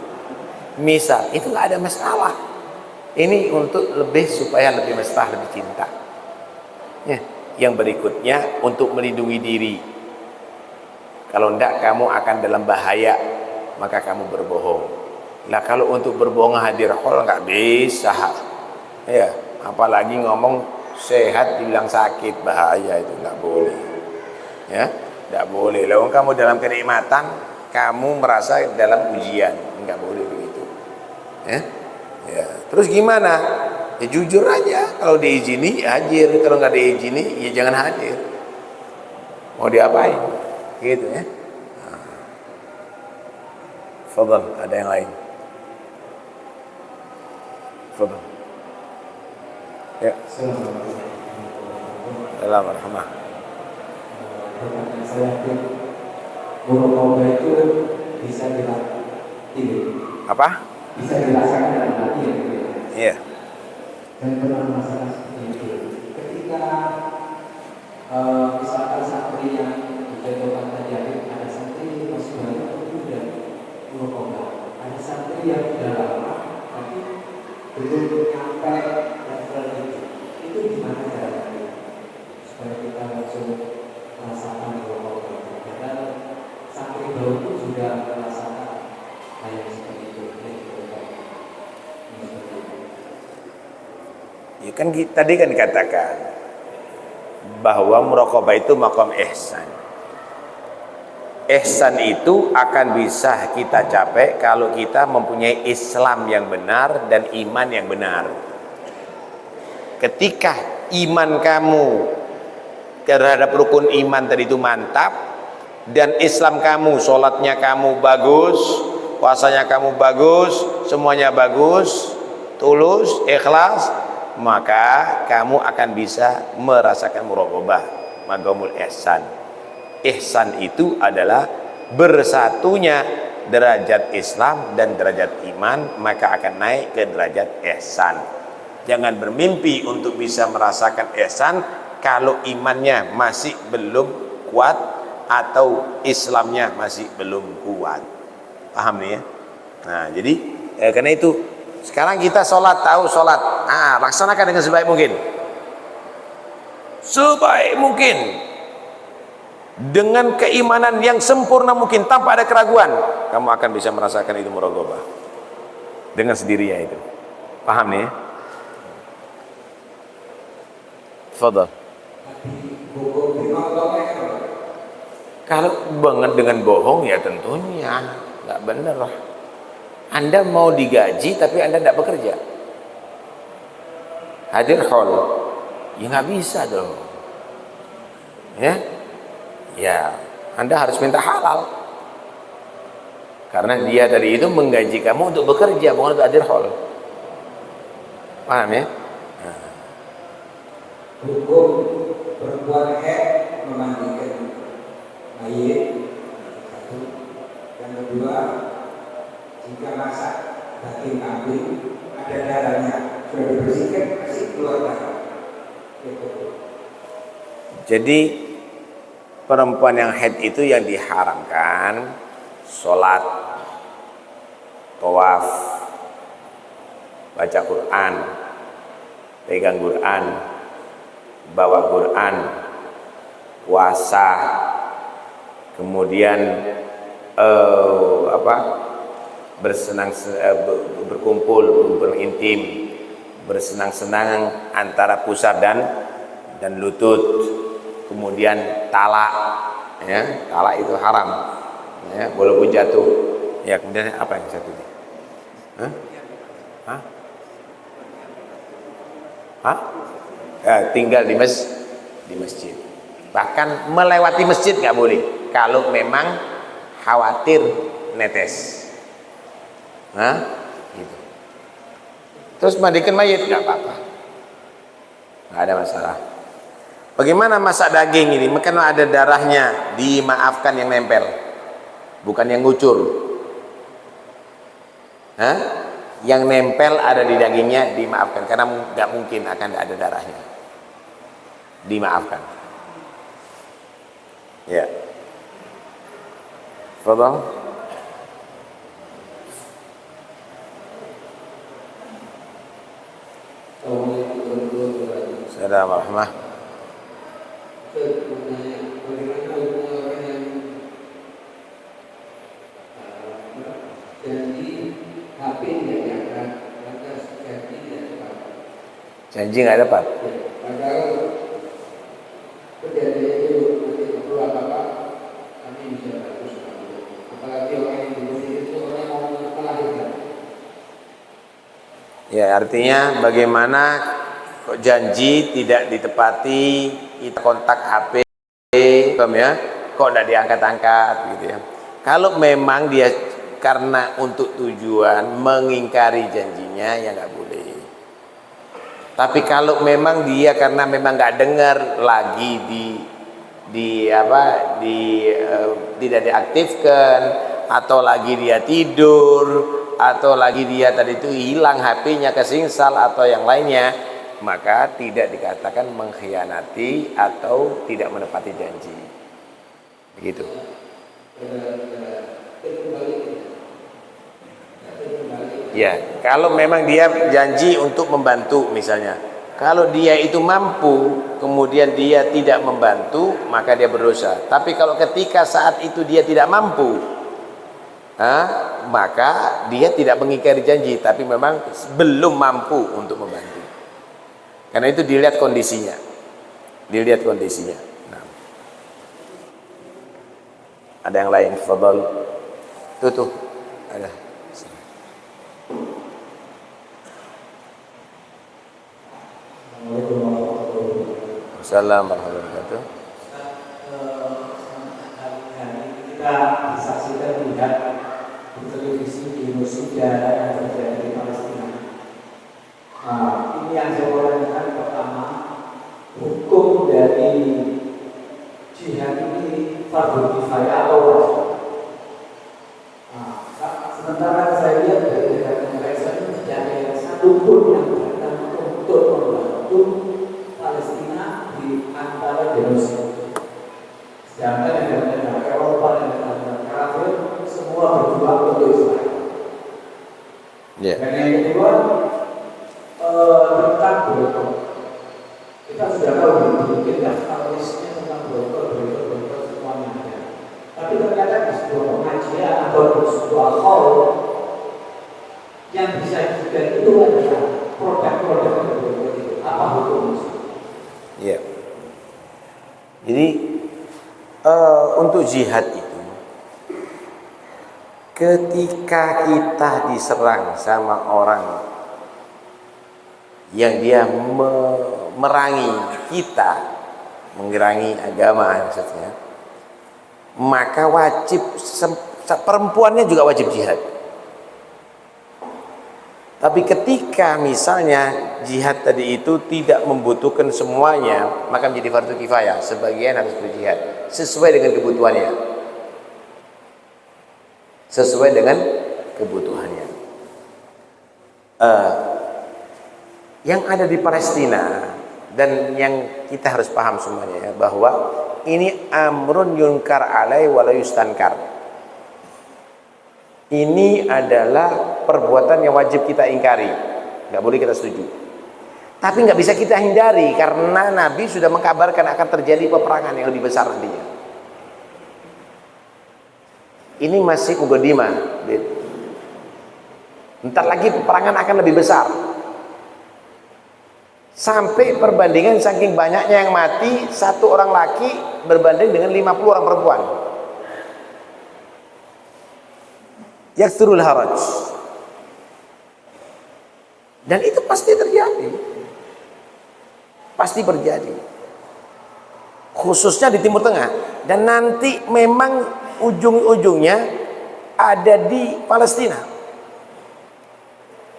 Misal, itu nggak ada masalah. Ini untuk supaya lebih mesra, lebih cinta. Ya. Yang berikutnya untuk melindungi diri. Kalau tidak kamu akan dalam bahaya, maka kamu berbohong. Nah kalau untuk berbohong hadir hol nggak bisa. Ya, apalagi ngomong sehat dibilang sakit, bahaya itu, nggak boleh. Ya, nggak boleh. Lalu kamu dalam kenikmatan, kamu merasa dalam ujian, nggak boleh begitu. Ya, ya. Terus gimana? Ya jujur aja. Kalau diizini, ya hadir. Kalau nggak diizini, ya jangan hadir. Mau diapain? Gitu ya. Fadhal, ada yang lain? Fadhal. Ya. Assalamualaikum. Pertanyaan saya itu, murokoba itu bisa dilatih, Apa? bisa dilaksanakan dalam hati ya. Iya. Dan pernah masalah seperti itu. Ketika misalkan santri yang dicontohkan tadi ada santri masih banyak udah murokoba, ada santri yang sudah lama tapi belum nyampe level itu gimana caranya supaya kita langsung merasakan murokoba? Padahal santri baru pun sudah merasakan hal yang seperti itu. Ya kan tadi kan dikatakan bahwa muraqabah itu maqam ihsan. Ihsan itu akan bisa kita capai kalau kita mempunyai Islam yang benar dan iman yang benar. Ketika iman kamu terhadap rukun iman tadi itu mantap, dan Islam kamu, sholatnya kamu bagus, puasanya kamu bagus, semuanya bagus, tulus, ikhlas, maka kamu akan bisa merasakan muraqabah, maqamul ihsan. Ihsan itu adalah bersatunya derajat Islam dan derajat iman, maka akan naik ke derajat ihsan. Jangan bermimpi untuk bisa merasakan ihsan kalau imannya masih belum kuat atau Islamnya masih belum kuat. Paham nih ya? Nah, jadi karena itu sekarang kita sholat, tahu sholat, laksanakan dengan sebaik mungkin, sebaik mungkin, dengan keimanan yang sempurna mungkin, tanpa ada keraguan. Kamu akan bisa merasakan itu muraqabah dengan sendirinya itu. Paham nih ya? Fadhal. Kalau banget dengan bohong ya tentunya nggak benar lah. Anda mau digaji tapi Anda tidak bekerja, hadir hall, ya nggak bisa dong. Ya Anda harus minta halal, karena dia tadi itu menggaji kamu untuk bekerja, bukan untuk hadir hall. Paham ya? Hukum perempuan haid memandikan mayit, satu. Yang kedua, jika masak daging kambing ada darahnya, sudah dibersihkan, masih keluar darah. Jadi perempuan yang haid itu yang diharamkan sholat, tawaf, baca Quran, pegang Quran, bawa Quran, puasa, kemudian berkumpul intim, bersenang-senang antara pusar dan lutut, kemudian talak, ya, talak itu haram, ya, walaupun jatuh. Ya, kemudian apa yang satu ini? Tinggal di masjid. Bahkan melewati masjid nggak boleh kalau memang khawatir netes. Gitu. Terus mandikan mayit nggak apa-apa, nggak ada masalah. Bagaimana masak daging ini? Karena ada darahnya, dimaafkan yang nempel, bukan yang ngucur. Yang nempel ada di dagingnya dimaafkan, karena nggak mungkin akan ada darahnya. Dimaafkan. Ya. Fadhal. Assalamualaikum. Janji nggak dapat. Padahal Ya, artinya bagaimana kok janji tidak ditepati, kita kontak HP, paham ya? Kok tidak diangkat-angkat gitu ya. Kalau memang dia karena untuk tujuan mengingkari janjinya, ya nggak boleh. Tapi kalau memang dia karena memang nggak dengar lagi tidak diaktifkan, atau lagi dia tidur, atau lagi dia tadi itu hilang HP-nya, kesingsal atau yang lainnya, maka tidak dikatakan mengkhianati atau tidak menepati janji. Begitu. Ya, kalau memang dia janji untuk membantu misalnya, kalau dia itu mampu kemudian dia tidak membantu, maka dia berdosa. Tapi kalau ketika saat itu dia tidak mampu, maka dia tidak mengingkari janji, tapi memang belum mampu untuk membantu. Karena itu dilihat kondisinya, Nah. Ada yang lain, fadhal. Tuh ada. Assalamualaikum warahmatullahi wabarakatuh. Kita disaksikan melihat di televisi genosida yang terjadi di Palestina. Ini yang saya pertanyakan pertama, hukum dari jihad ini fardhu kifayah atau wajib? Sementara saya lihat dari negara-negara Islam tidak ada yang satu pun yang berkata untuk membantu Palestina di antara genosida. Sedangkan negara-negara Eropa dan negara-negara kafir semua berjuang untuk Israel. Dan yang kedua, tentang boykot. Kita sudah tahu mungkin daftarnya tentang boykot semuanya ada. Tapi ternyata di sebuah pengajian atau di sebuah hall yang bisa juga itu adalah produk-produk yang boykot itu. Apa hukumnya? Ya. Jadi untuk jihad itu, ketika kita diserang sama orang yang dia memerangi kita, memerangi agama maksudnya, maka wajib, perempuannya juga wajib jihad. Tapi ketika misalnya jihad tadi itu tidak membutuhkan semuanya, maka menjadi fardu kifayah, sebagian harus berjihad sesuai dengan kebutuhannya. Sesuai dengan kebutuhannya. Yang ada di Palestina dan yang kita harus paham semuanya ya, bahwa ini amrun yunkar alai wala yustankar. Ini adalah perbuatan yang wajib kita ingkari, nggak boleh kita setuju. Tapi nggak bisa kita hindari karena Nabi sudah mengkabarkan akan terjadi peperangan yang lebih besar nantinya. Ini masih muqaddimah. Entar lagi peperangan akan lebih besar. Sampai perbandingan saking banyaknya yang mati, satu orang laki berbanding dengan 50 orang perempuan. Yakthurul haraj. Dan itu pasti terjadi. Pasti terjadi. Khususnya di Timur Tengah. Dan nanti memang ujung-ujungnya ada di Palestina.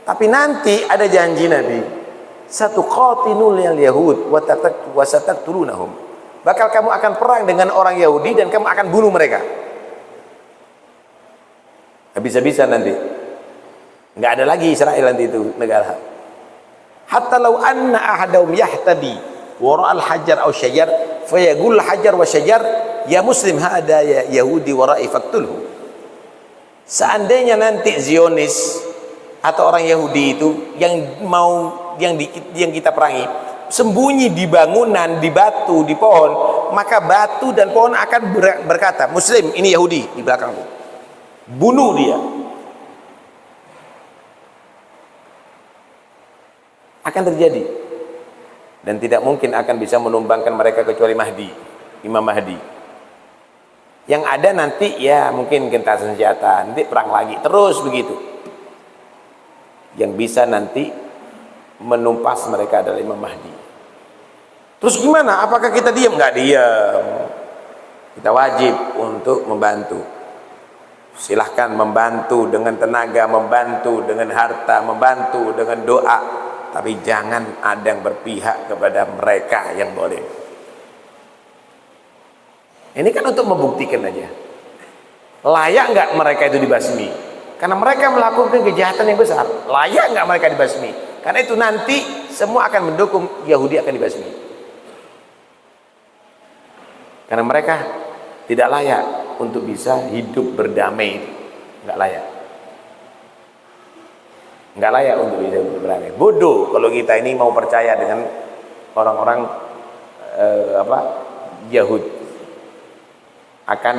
Tapi nanti ada janji Nabi, satu qatilul yahud wa sataqtulunahum. Bakal kamu akan perang dengan orang Yahudi dan kamu akan bunuh mereka. Habis-habisan nanti. Enggak ada lagi Israel nanti itu negara. Hatta law anna ahadahum yahtadi wara al-hajar aw syajar fayaqul hajar wa syajar ya muslim hada ya yahudi wara'i faqtulhu. Seandainya nanti Zionis atau orang Yahudi itu yang kita perangi sembunyi di bangunan, di batu, di pohon, maka batu dan pohon akan berkata, Muslim, ini Yahudi di belakangmu, bunuh dia. Akan terjadi. Dan tidak mungkin akan bisa menumbangkan mereka kecuali Mahdi, Imam Mahdi. Yang ada nanti ya mungkin gentar senjata, nanti perang lagi, terus begitu. yang bisa nanti menumpas mereka adalah Imam Mahdi. Terus gimana? Apakah kita diam? Nggak diam. Kita wajib untuk membantu. Silahkan membantu dengan tenaga, membantu dengan harta, membantu dengan doa, tapi jangan ada yang berpihak kepada mereka yang boleh. Ini kan untuk membuktikan aja, layak nggak mereka itu dibasmi, karena mereka melakukan kejahatan yang besar. Layak nggak mereka dibasmi? Karena itu nanti semua akan mendukung Yahudi akan dibasmi, karena mereka tidak layak untuk bisa hidup berdamai. Nggak layak, nggak layak untuk bisa hidup berdamai. Bodoh kalau kita ini mau percaya dengan orang-orang Yahudi akan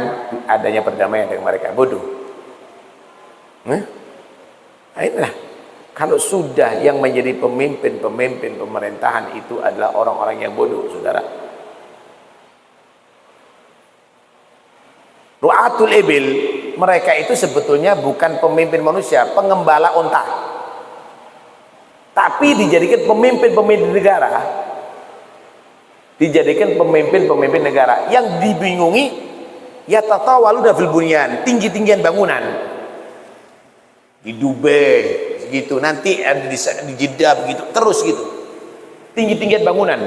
adanya perdamaian dengan mereka. Bodoh. Nah, inilah kalau sudah yang menjadi pemimpin pemerintahan itu adalah orang-orang yang bodoh, saudara. Ru'atul ibil, mereka itu sebetulnya bukan pemimpin manusia, pengembala unta, tapi dijadikan pemimpin negara. Dijadikan pemimpin negara yang dibingungi, ya tatawaluna fil bunyan, tinggi-tinggian bangunan di Dubai gitu, nanti ada di Jeddah begitu, terus gitu, tinggi-tinggian bangunan.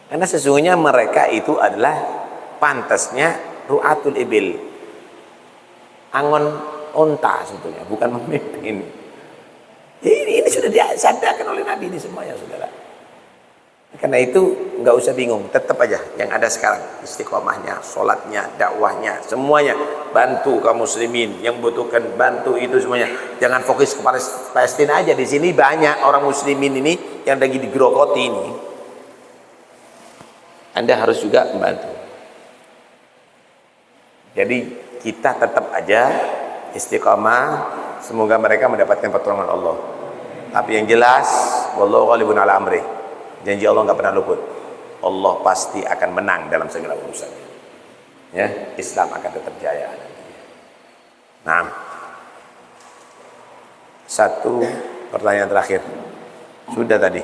Karena sesungguhnya mereka itu adalah pantasnya ru'atul ibil, angon unta sebetulnya, bukan pemimpin. Ini sudah disadarkan oleh Nabi ini semuanya, saudara. Karena itu nggak usah bingung, tetap aja yang ada sekarang istiqomahnya, sholatnya, dakwahnya, semuanya bantu kaum muslimin yang butuhkan, bantu itu semuanya. Jangan fokus ke Palestina aja. Di sini banyak orang muslimin ini yang lagi digerokoti ini. Anda harus juga membantu. Jadi kita tetap aja istiqomah, semoga mereka mendapatkan pertolongan Allah. Tapi yang jelas, wallahu ghalibun ala amri. Janji Allah nggak pernah luput. Allah pasti akan menang dalam segala urusan. Ya, Islam akan tetap jaya. Nah, satu pertanyaan terakhir. Sudah tadi.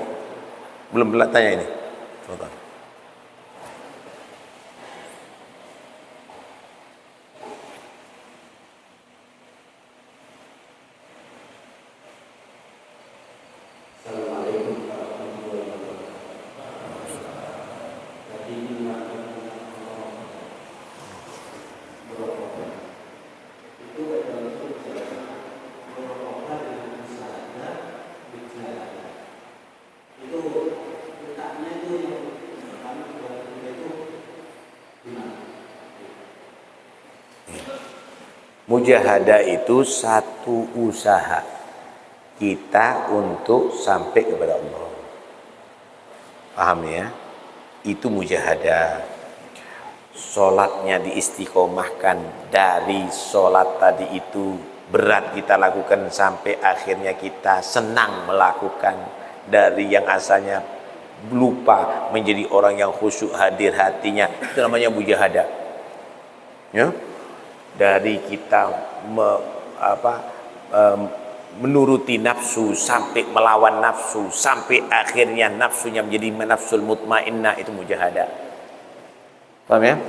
Belum tanya ini. Mujahadah itu satu usaha kita untuk sampai kepada Allah. Paham ya? Itu mujahadah. Sholatnya diistiqomahkan, dari sholat tadi itu berat kita lakukan sampai akhirnya kita senang melakukan, dari yang asalnya lupa menjadi orang yang khusyuk hadir hatinya, itu namanya mujahadah. Ya? Dari kita menuruti nafsu sampai melawan nafsu, sampai akhirnya nafsunya menjadi nafsul mutmainnah, itu mujahadah. Paham ya?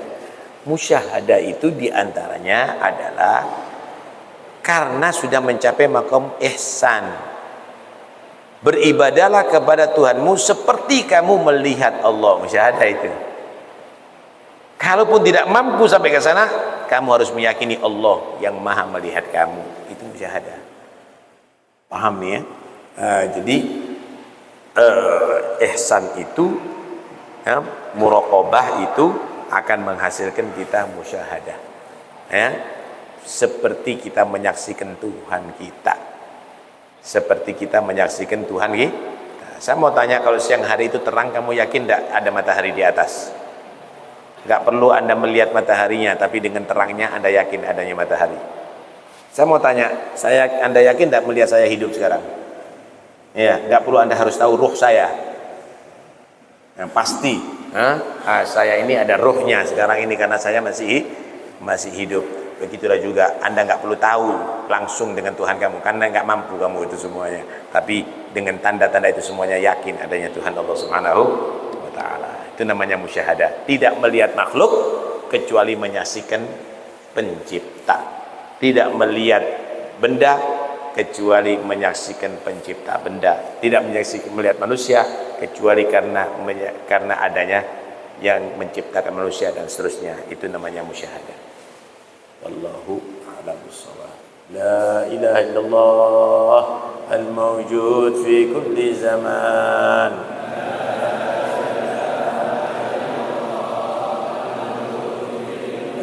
Musyahadah itu diantaranya adalah karena sudah mencapai maqam ihsan. Beribadahlah kepada Tuhanmu seperti kamu melihat Allah. Musyahadah itu. Kalaupun tidak mampu sampai ke sana, kamu harus meyakini Allah yang maha melihat kamu. Itu musyahadah. Paham ya? Jadi ihsan itu, ya, muraqabah itu akan menghasilkan kita musyahadah. Ya? Seperti kita menyaksikan Tuhan kita. Seperti kita menyaksikan Tuhan kita. Saya mau tanya, kalau siang hari itu terang, kamu yakin tidak ada matahari di atas? Gak perlu Anda melihat mataharinya, tapi dengan terangnya Anda yakin adanya matahari. Saya mau tanya, Anda yakin tidak melihat saya hidup sekarang? Ya, gak perlu Anda harus tahu ruh saya. Yang pasti, saya ini ada ruhnya sekarang ini karena saya masih hidup. Begitulah juga Anda nggak perlu tahu langsung dengan Tuhan kamu, karena nggak mampu kamu itu semuanya. Tapi dengan tanda-tanda itu semuanya yakin adanya Tuhan Allah Subhanahu wa Ta'ala. Itu namanya musyahadah. Tidak melihat makhluk kecuali menyaksikan pencipta. Tidak melihat benda kecuali menyaksikan pencipta benda. Tidak melihat manusia kecuali karena adanya yang menciptakan manusia dan seterusnya. Itu namanya musyahadah. Wallahu a'lam bissawab. La ilaha illallah al-mawjud fi kulli zaman.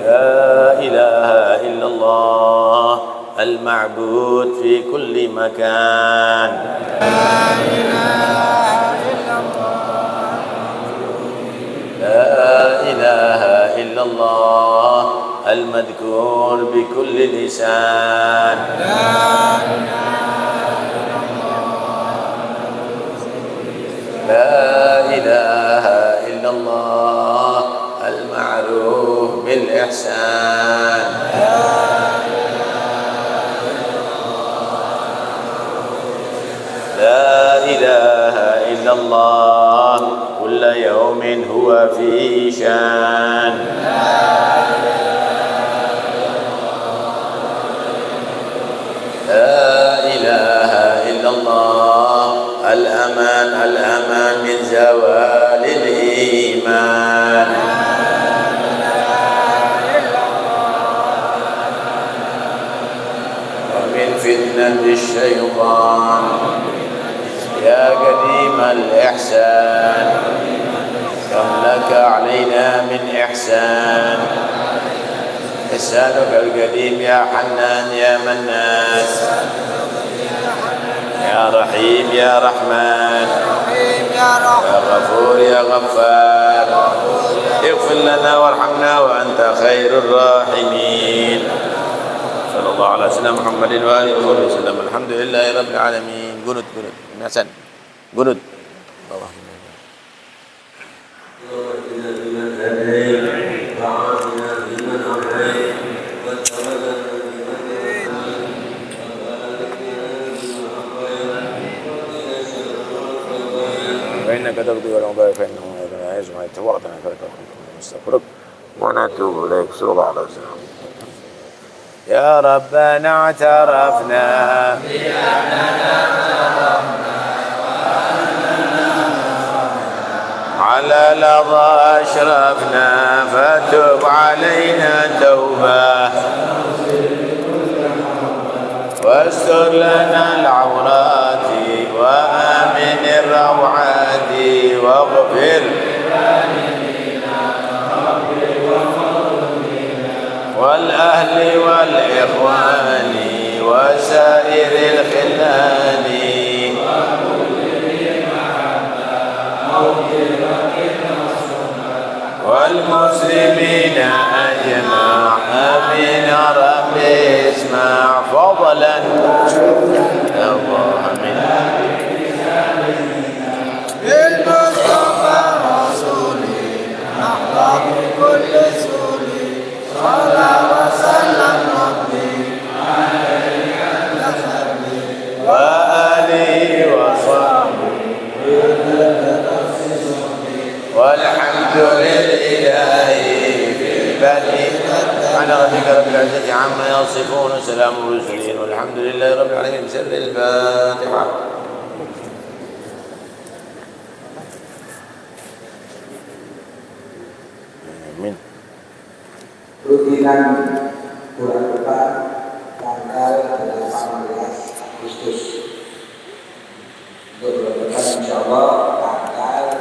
La ilaha illallah al-ma'bud fi kulli makan. La ilaha illallah. La ilaha illallah المذكور بكل لسان. لا إله إلا الله المعروف بالإحسان. لا إله إلا الله كل يوم هو في شان. لا إله إلا الله الأمان الأمان من زوال الإيمان. ومن فتنة الشيطان يا قديم الإحسان كم لك علينا من إحسان. إحسانك القديم يا حنان يا منان يا رحيم يا رحمن يا غفور يا غفار اغفر لنا وارحمنا وأنت خير الراحمين. صلى الله على سيدنا محمد وآله وصحبه وسلم. الحمد لله رب العالمين. قنوت ناسن قنوت. فإنك تقضي ولا مضايق فإنه لا يجمع تباركنا فلك نستغفرك ونتوب إليك. صلى الله عليه وسلم. يا ربنا اعترفنا على لظى أشرفنا فتب علينا توبة واستر لنا العورات وآمن الروعات واغفر والأهل والإخوان وسائر الخلان والمسلمين أجمع. آمين يا رب اسمع فضلا الله من بالمصطفى رسولي نحظى بكل سوري صلى وسلم ربي عليك وآله وصحبه والحمد لله في البدء على ربك رب العزة عما يصفون وسلام المرسلين والحمد لله رب العالمين. بسر الفاتحة. آمين. Rutinan bulan depan tanggal 18 Agustus